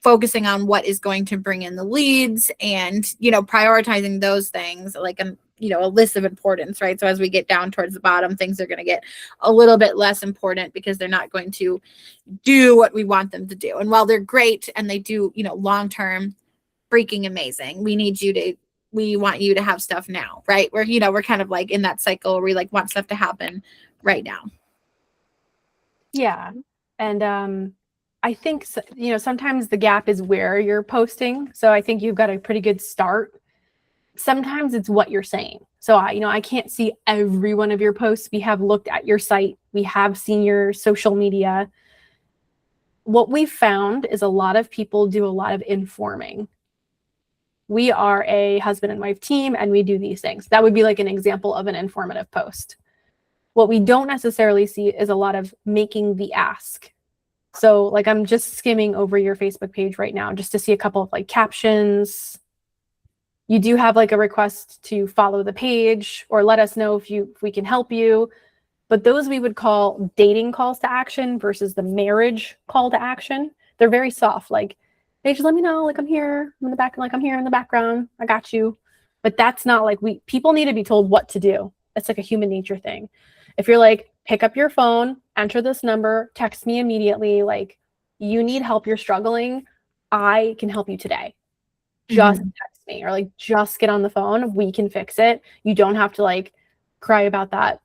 focusing on what is going to bring in the leads and, prioritizing those things like a list of importance, right? So as we get down towards the bottom, things are going to get a little bit less important because they're not going to do what we want them to do. And while they're great and they do, long-term freaking amazing, we want you to have stuff now, right? We're kind of like in that cycle where we like want stuff to happen right now. Yeah. And I think, sometimes the gap is where you're posting. So I think you've got a pretty good start. Sometimes it's what you're saying. So I can't see every one of your posts. We have looked at your site. We have seen your social media. What we've found is a lot of people do a lot of informing. We are a husband and wife team, and we do these things. That would be like an example of an informative post. What we don't necessarily see is a lot of making the ask. So like I'm just skimming over your Facebook page right now just to see a couple of like captions. You do have like a request to follow the page or let us know if we can help you. But those we would call dating calls to action versus the marriage call to action. They're very soft. Like, hey, just let me know, like I'm here in the back, like I'm here in the background. I got you. But that's not like people need to be told what to do. It's like a human nature thing. If you're like, pick up your phone, enter this number, text me immediately, like you need help, you're struggling, I can help you today. Just text me, or like just get on the phone, we can fix it. You don't have to like cry about that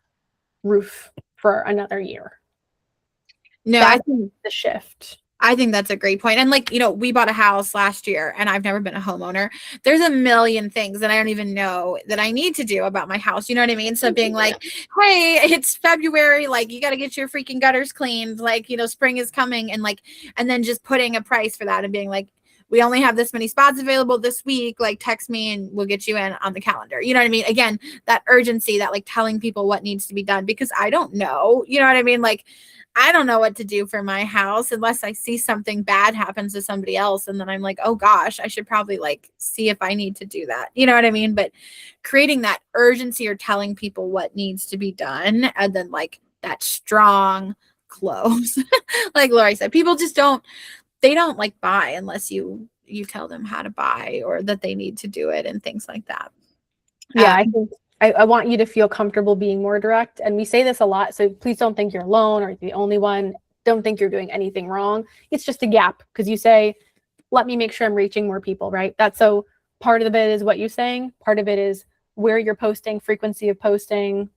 roof for another year. No, That's the shift. I think that's a great point. And like, we bought a house last year and I've never been a homeowner. There's a million things that I don't even know that I need to do about my house. You know what I mean? So being like, hey, it's February, like you got to get your freaking gutters cleaned. Like, spring is coming, and then just putting a price for that and being like, we only have this many spots available this week, like text me and we'll get you in on the calendar. You know what I mean? Again, that urgency, that like telling people what needs to be done, because I don't know, you know what I mean? Like, I don't know what to do for my house unless I see something bad happens to somebody else. And then I'm like, oh gosh, I should probably like see if I need to do that. You know what I mean? But creating that urgency or telling people what needs to be done, and then like that strong close. Like Lori said, people just they don't like buy unless you tell them how to buy or that they need to do it and things like that. Yeah, I think I want you to feel comfortable being more direct. And we say this a lot, so please don't think you're alone or the only one. Don't think you're doing anything wrong. It's just a gap because you say, let me make sure I'm reaching more people, right? That's so part of it is what you're saying. Part of it is where you're posting, frequency of posting.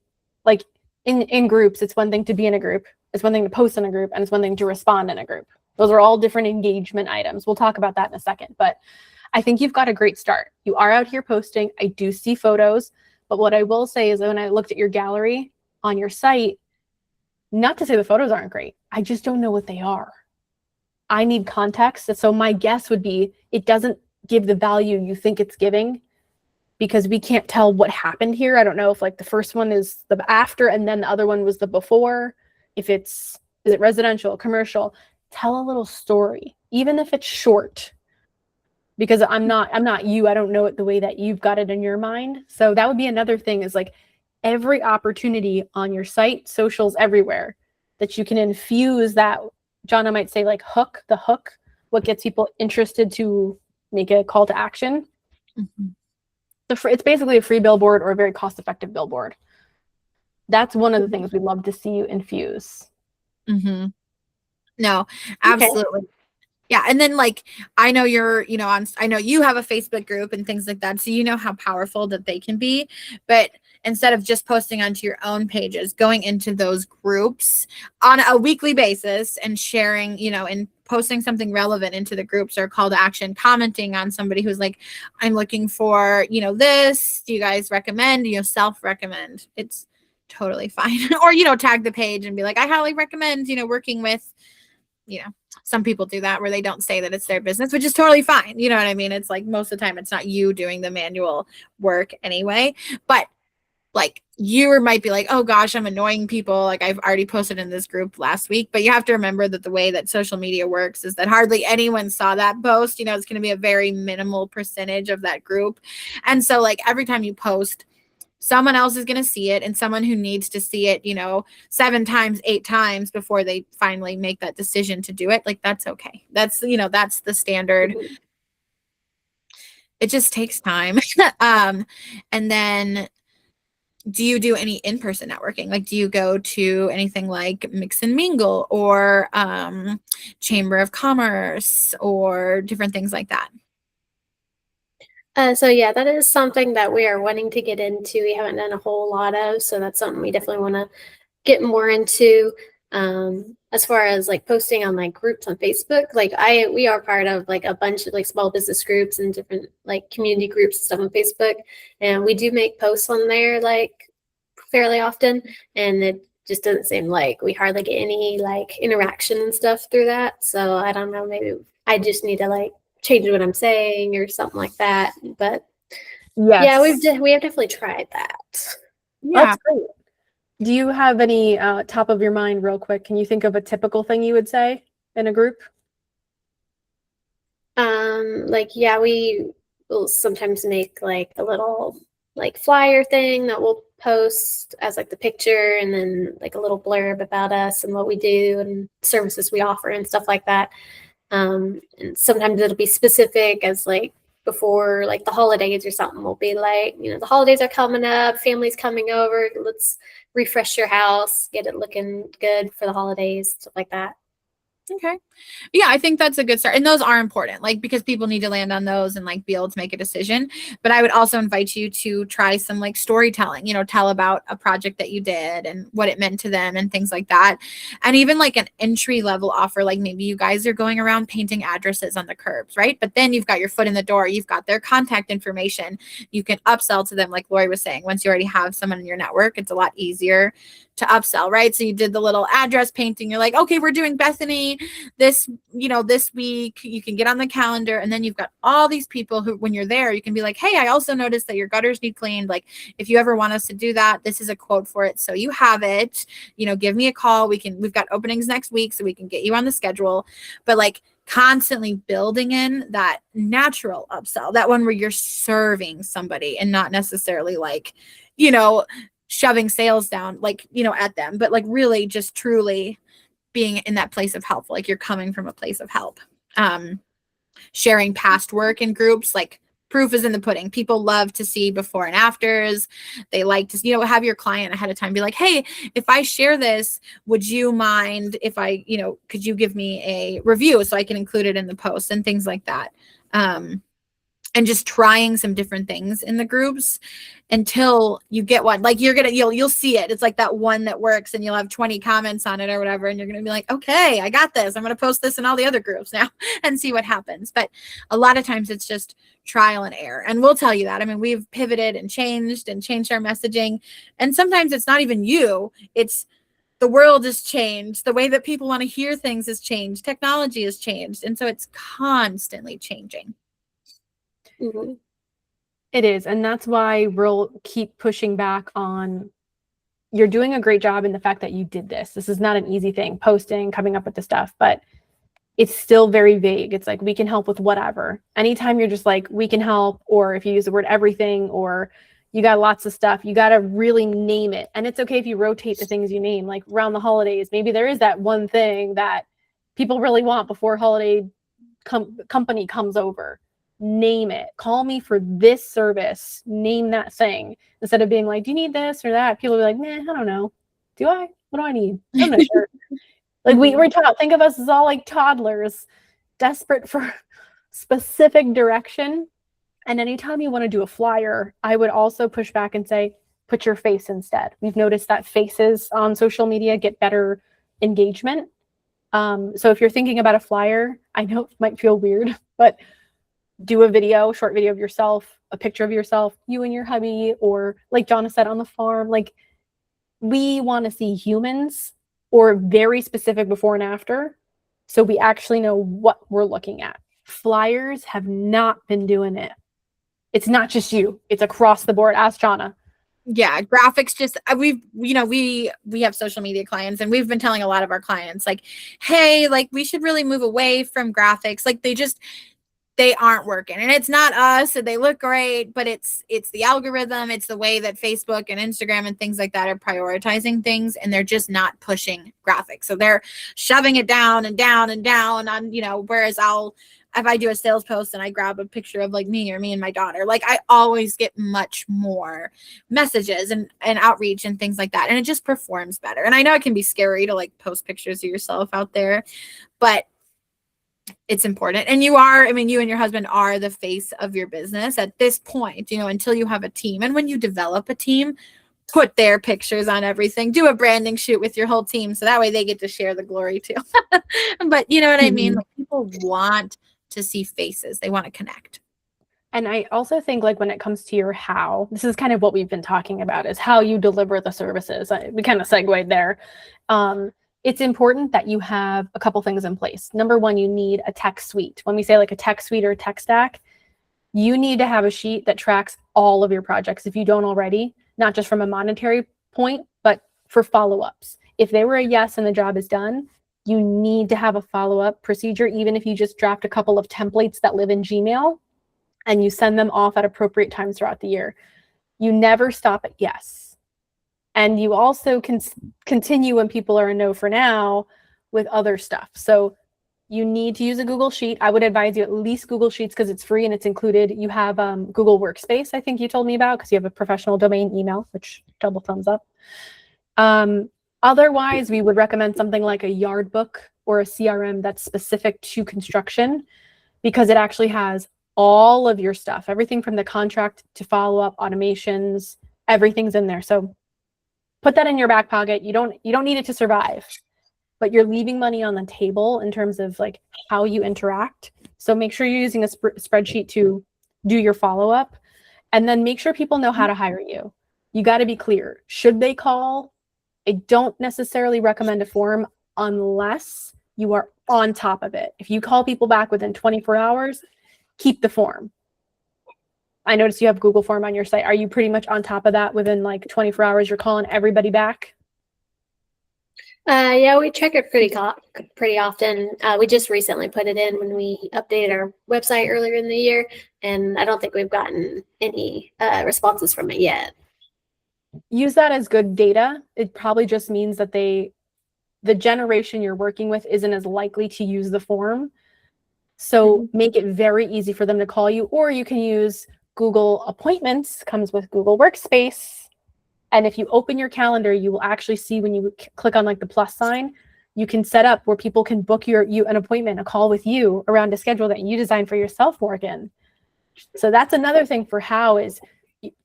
Like in groups, it's one thing to be in a group. It's one thing to post in a group, and it's one thing to respond in a group. Those are all different engagement items. We'll talk about that in a second. But I think you've got a great start. You are out here posting. I do see photos. But what I will say is that when I looked at your gallery on your site, not to say the photos aren't great, I just don't know what they are. I need context. So my guess would be it doesn't give the value you think it's giving because we can't tell what happened here. I don't know if like the first one is the after and then the other one was the before. If is it residential, commercial? Tell a little story, even if it's short. Because I'm not you. I don't know it the way that you've got it in your mind. So that would be another thing is like every opportunity on your site, socials everywhere, that you can infuse that, Jonna might say like the hook, what gets people interested to make a call to action. Mm-hmm. It's basically a free billboard or a very cost-effective billboard. That's one of the things we'd love to see you infuse. Mm-hmm. No, absolutely. Okay. Yeah. And then like, I know you're, I know you have a Facebook group and things like that. So you know how powerful that they can be, but instead of just posting onto your own pages, going into those groups on a weekly basis and sharing, and posting something relevant into the groups or call to action, commenting on somebody who's like, I'm looking for, this, do you guys recommend, self-recommend, it's totally fine. Or, tag the page and be like, I highly recommend, working with, some people do that where they don't say that it's their business, which is totally fine. You know what I mean? It's like most of the time it's not you doing the manual work anyway, but like you might be like, oh gosh, I'm annoying people. Like I've already posted in this group last week, but you have to remember that the way that social media works is that hardly anyone saw that post. It's going to be a very minimal percentage of that group. And so like every time you post, someone else is going to see it, and someone who needs to see it, 7 times, 8 times before they finally make that decision to do it. Like, that's okay. That's, that's the standard. Mm-hmm. It just takes time. And then do you do any in-person networking? Like, do you go to anything like Mix and Mingle or Chamber of Commerce or different things like that? So yeah, that is something that we are wanting to get into. We haven't done a whole lot of, so that's something we definitely want to get more into. As far as like posting on like groups on Facebook, like we are part of like a bunch of like small business groups and different like community groups and stuff on Facebook, and we do make posts on there like fairly often, and it just doesn't seem like we hardly get any like interaction and stuff through that. So I don't know, maybe I just need to like change what I'm saying or something like that. But yes. Yeah, we have definitely tried that. Yeah, that's great. Do you have any top of your mind real quick? Can you think of a typical thing you would say in a group? Like, yeah, we will sometimes make like a little like flyer thing that we'll post as like the picture and then like a little blurb about us and what we do and services we offer and stuff like that. And sometimes it'll be specific as like before like the holidays or something. We'll be like, the holidays are coming up, family's coming over, let's refresh your house, get it looking good for the holidays, stuff like that. Okay. Yeah, I think that's a good start. And those are important, like, because people need to land on those and like be able to make a decision. But I would also invite you to try some like storytelling, tell about a project that you did and what it meant to them and things like that. And even like an entry level offer, like maybe you guys are going around painting addresses on the curbs, right? But then you've got your foot in the door, you've got their contact information. You can upsell to them, like Lori was saying. Once you already have someone in your network, it's a lot easier to upsell, right? So you did the little address painting. You're like, okay, we're doing Bethany this week. You can get on the calendar, and then you've got all these people who, when you're there, you can be like, hey, I also noticed that your gutters need cleaned. Like, if you ever want us to do that, this is a quote for it. So you have it, give me a call. We've got openings next week, so we can get you on the schedule. But like constantly building in that natural upsell, that one where you're serving somebody and not necessarily like, shoving sales down, like, at them, but like really just truly being in that place of help. Like you're coming from a place of help. Sharing past work in groups, like proof is in the pudding. People love to see before and afters. They like to, have your client ahead of time be like, hey, if I share this, would you mind if I, could you give me a review so I can include it in the post and things like that. And just trying some different things in the groups until you get one. Like you'll see it. It's like that one that works and you'll have 20 comments on it or whatever. And you're going to be like, okay, I got this. I'm going to post this in all the other groups now and see what happens. But a lot of times it's just trial and error. And we'll tell you that. I mean, we've pivoted and changed our messaging. And sometimes it's not even you. It's the world has changed. The way that people want to hear things has changed. Technology has changed. And so it's constantly changing. Mm-hmm. It is. And that's why we'll keep pushing back on, you're doing a great job in the fact that you did this. This is not an easy thing, posting, coming up with the stuff, but it's still very vague. It's like, we can help with whatever. Anytime you're just like, we can help, or if you use the word everything, or you got lots of stuff, you got to really name it. And it's okay if you rotate the things you name, like around the holidays, maybe there is that one thing that people really want before holiday company comes over. Name it. Call me for this service. Name that thing. Instead of being like, do you need this or that? People will be like, nah, I don't know. Do I? What do I need? I'm not sure. Like we're taught, think of us as all like toddlers, desperate for specific direction. And anytime you want to do a flyer, I would also push back and say, put your face instead. We've noticed that faces on social media get better engagement. So if you're thinking about a flyer, I know it might feel weird, but do a short video of yourself, a picture of yourself, you and your hubby, or like Jonna said, on the farm. Like, we want to see humans or very specific before and after, so we actually know what we're looking at. Flyers have not been doing it. It's not just you. It's across the board. Ask Jonna. Yeah, graphics just we have social media clients, and we've been telling a lot of our clients like, hey, like we should really move away from graphics. Like they aren't working, and it's not us, and they look great, but it's the algorithm, it's the way that Facebook and Instagram and things like that are prioritizing things, and they're just not pushing graphics. So they're shoving it down and down and down on, whereas if I do a sales post and I grab a picture of like me or me and my daughter, like I always get much more messages and outreach and things like that. And it just performs better. And I know it can be scary to like post pictures of yourself out there, but it's important. And you and your husband are the face of your business at this point, until you have a team. And when you develop a team, put their pictures on everything, do a branding shoot with your whole team. So that way they get to share the glory too. But you know what I mean? Like, people want to see faces. They want to connect. And I also think, like, when it comes to your how, this is kind of what we've been talking about, is how you deliver the services. We kind of segued there. It's important that you have a couple things in place. Number one, you need a tech suite. When we say like a tech suite or a tech stack, you need to have a sheet that tracks all of your projects if you don't already, not just from a monetary point, but for follow-ups. If they were a yes and the job is done, you need to have a follow-up procedure, even if you just draft a couple of templates that live in Gmail and you send them off at appropriate times throughout the year. You never stop at yes. And you also can continue when people are a no for now with other stuff. So you need to use a Google Sheet. I would advise you at least Google Sheets because it's free and it's included. You have Google Workspace, I think you told me about, because you have a professional domain email, which double thumbs up. Otherwise, we would recommend something like a yard book or a CRM that's specific to construction, because it actually has all of your stuff, everything from the contract to follow-up, automations, everything's in there. So put that in your back pocket. You don't need it to survive, but you're leaving money on the table in terms of like how you interact. So make sure you're using a spreadsheet to do your follow-up, and then make sure people know how to hire you. You got to be clear. Should they call? I don't necessarily recommend a form unless you are on top of it. If you call people back within 24 hours, keep the form. I noticed you have Google form on your site. Are you pretty much on top of that within like 24 hours? You're calling everybody back? Yeah, we check it pretty often. We just recently put it in when we updated our website earlier in the year, and I don't think we've gotten any responses from it yet. use that as good data. It probably just means that the generation you're working with isn't as likely to use the form. So make it very easy for them to call you, or you can use Google Appointments, comes with Google Workspace. And if you open your calendar, you will actually see when you click on like the plus sign, you can set up where people can book you an appointment, a call with you around a schedule that you design for yourself, Morgan. So that's another thing for how is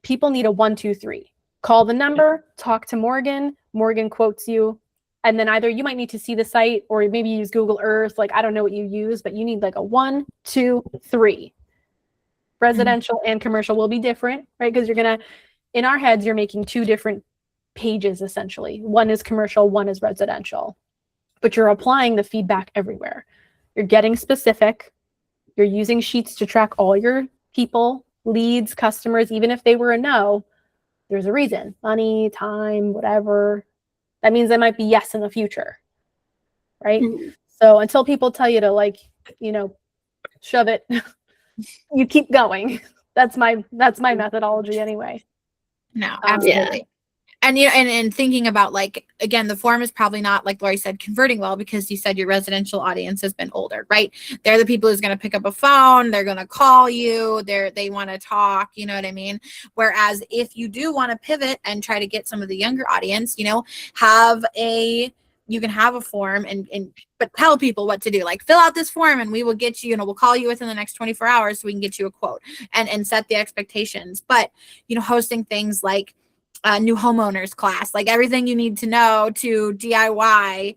people need a 1, 2, 3. Call the number, talk to Morgan, Morgan quotes you, and then either you might need to see the site or maybe use Google Earth. Like, I don't know what you use, but you need like a 1, 2, 3. Residential and commercial will be different, right? Because you're going to, in our heads, you're making 2 different pages essentially. One is commercial, one is residential, but you're applying the feedback everywhere. You're getting specific. You're using sheets to track all your people, leads, customers, even if they were a no, there's a reason. Money, time, whatever. That means they might be yes in the future, right? So until people tell you to like, shove it, you keep going. That's my methodology anyway. No, absolutely. Yeah. And and thinking about, like, again, the form is probably not, like Lori said, converting well, because you said your residential audience has been older, right? They're the people who's going to pick up a phone, they're going to call you, they want to talk, you know what I mean? Whereas if you do want to pivot and try to get some of the younger audience, you can have a form but tell people what to do. Like, fill out this form and we will get you, we'll call you within the next 24 hours so we can get you a quote, and set the expectations. But, hosting things like new homeowners class, like everything you need to know to DIY,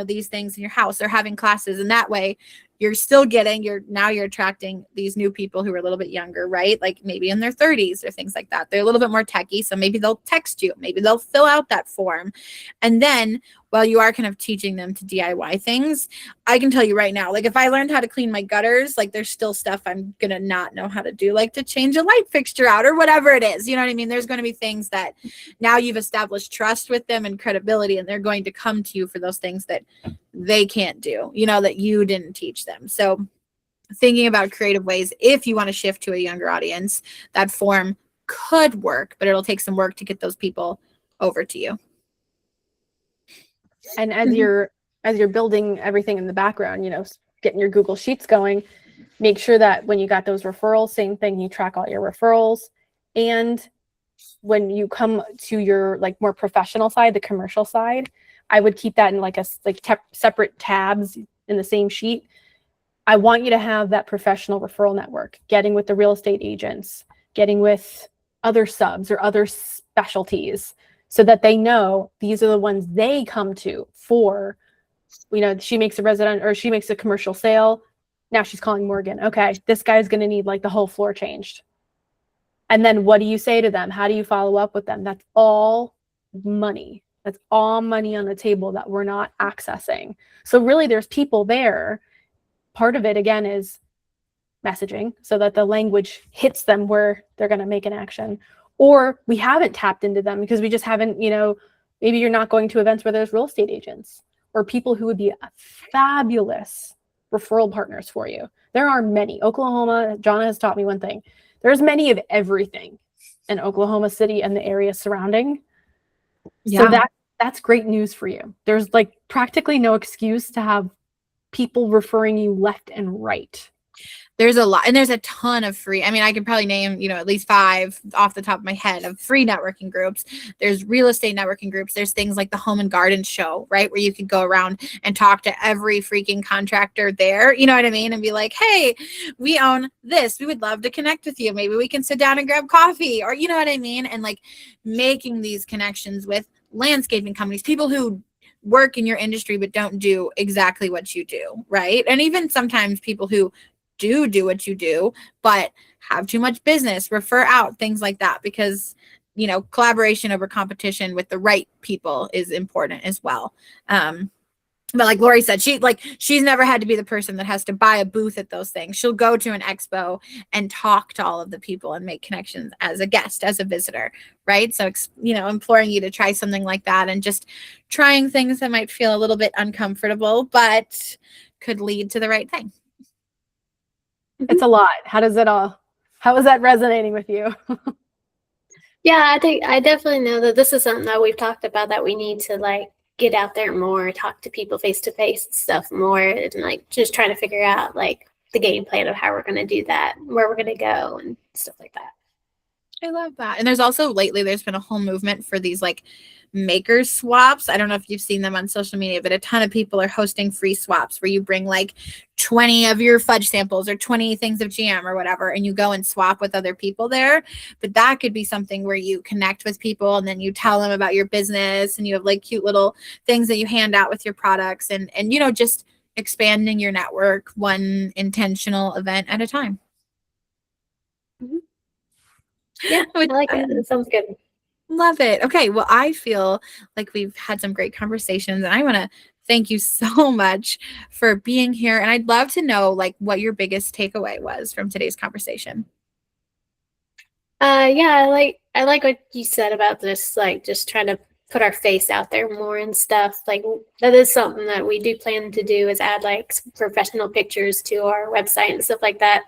these things in your house, or having classes. And that way you're still you're attracting these new people who are a little bit younger, right? Like maybe in their 30s or things like that. They're a little bit more techie. So maybe they'll text you, maybe they'll fill out that form. And then while you are kind of teaching them to DIY things, I can tell you right now, like if I learned how to clean my gutters, like there's still stuff I'm going to not know how to do, like to change a light fixture out or whatever it is. You know what I mean? There's going to be things that now you've established trust with them and credibility, and they're going to come to you for those things that they can't do, that you didn't teach them. So thinking about creative ways, if you want to shift to a younger audience, that form could work, but it'll take some work to get those people over to you. And as you're building everything in the background, getting your Google Sheets going, make sure that when you got those referrals, same thing, you track all your referrals. And when you come to your like more professional side, the commercial side, I would keep that in separate tabs in the same sheet. I want you to have that professional referral network, getting with the real estate agents, getting with other subs or other specialties, so that they know these are the ones they come to for, she makes a resident or she makes a commercial sale. Now she's calling Morgan. Okay, this guy's going to need like the whole floor changed. And then what do you say to them? How do you follow up with them? That's all money. That's all money on the table that we're not accessing. So really there's people there. Part of it, again, is messaging so that the language hits them where they're going to make an action. Or we haven't tapped into them because we just haven't, maybe you're not going to events where there's real estate agents or people who would be fabulous referral partners for you. There are many. Oklahoma, Jonna has taught me one thing. There's many of everything in Oklahoma City and the area surrounding. Yeah. So that's great news for you. There's like practically no excuse to have people referring you left and right. There's a lot, and there's a ton of free. I mean, I could probably name, at least 5 off the top of my head of free networking groups. There's real estate networking groups. There's things like the Home and Garden Show, right? Where you could go around and talk to every freaking contractor there. You know what I mean? And be like, hey, we own this. We would love to connect with you. Maybe we can sit down and grab coffee, or you know what I mean? And like making these connections with landscaping companies, people who work in your industry but don't do exactly what you do, right? And even sometimes people who do what you do but have too much business, refer out, things like that, because collaboration over competition with the right people is important as well. But like Lori said, she's never had to be the person that has to buy a booth at those things. She'll go to an expo and talk to all of the people and make connections as a guest, as a visitor, right? So imploring you to try something like that, and just trying things that might feel a little bit uncomfortable but could lead to the right thing. It's a lot. How is that resonating with you? Yeah, I definitely know that this is something that we've talked about, that we need to like get out there more, talk to people face to face and stuff more, and like just trying to figure out like the game plan of how we're going to do that, where we're going to go, and stuff like that. I love that. And there's also lately there's been a whole movement for these like maker swaps. I don't know if you've seen them on social media, but a ton of people are hosting free swaps where you bring like 20 of your fudge samples or 20 things of jam or whatever, and you go and swap with other people there. But that could be something where you connect with people and then you tell them about your business, and you have like cute little things that you hand out with your products, and you know, just expanding your network one intentional event at a time. Yeah, I like it. It sounds good. Love it. Okay. Well, I feel like we've had some great conversations, and I want to thank you so much for being here. And I'd love to know like what your biggest takeaway was from today's conversation. Yeah, I like what you said about this, like just trying to put our face out there more and stuff. Like that is something that we do plan to do, is add like some professional pictures to our website and stuff like that.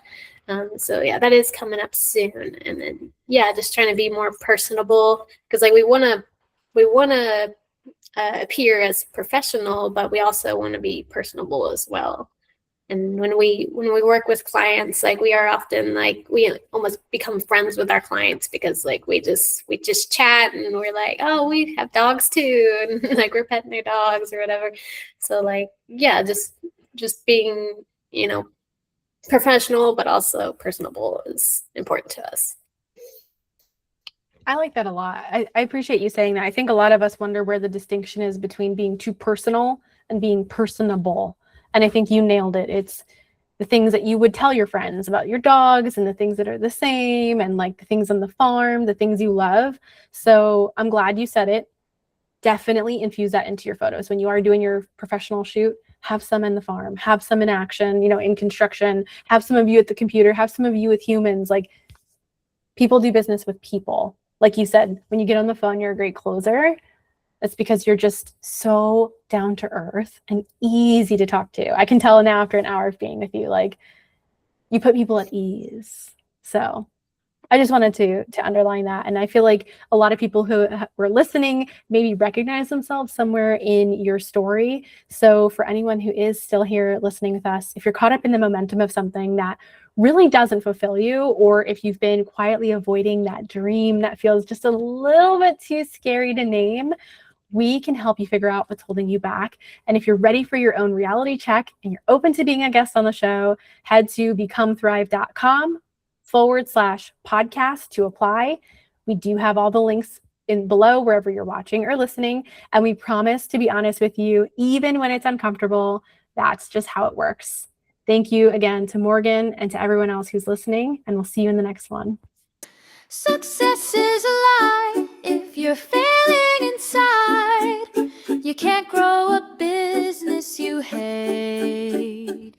So yeah, that is coming up soon. And then yeah, just trying to be more personable, because like we want to appear as professional, but we also want to be personable as well. And when we work with clients, like we are often like, we almost become friends with our clients, because like we just chat, and we're like, oh, we have dogs too, and like we're petting their dogs or whatever. So like, yeah, just being, you know, professional but also personable is important to us. I like that a lot. I appreciate you saying that. I think a lot of us wonder where the distinction is between being too personal and being personable. And I think you nailed it. It's the things that you would tell your friends about your dogs, and the things that are the same, and like the things on the farm, the things you love. So I'm glad you said it. Definitely infuse that into your photos. When you are doing your professional shoot, have some in the farm, have some in action, you know, in construction, have some of you at the computer, have some of you with humans. Like, people do business with people. Like you said, when you get on the phone, you're a great closer. That's because you're just so down to earth and easy to talk to. I can tell now after an hour of being with you, like you put people at ease. So I just wanted to underline that. And I feel like a lot of people who were listening maybe recognize themselves somewhere in your story. So for anyone who is still here listening with us, if you're caught up in the momentum of something that really doesn't fulfill you, or if you've been quietly avoiding that dream that feels just a little bit too scary to name, we can help you figure out what's holding you back. And if you're ready for your own reality check and you're open to being a guest on the show, head to becomethrive.com/podcast to apply. We do have all the links in below wherever you're watching or listening. And we promise to be honest with you, even when it's uncomfortable. That's just how it works. Thank you again to Morgan and to everyone else who's listening, and we'll see you in the next one. Success is a lie if you're failing inside. You can't grow a business you hate.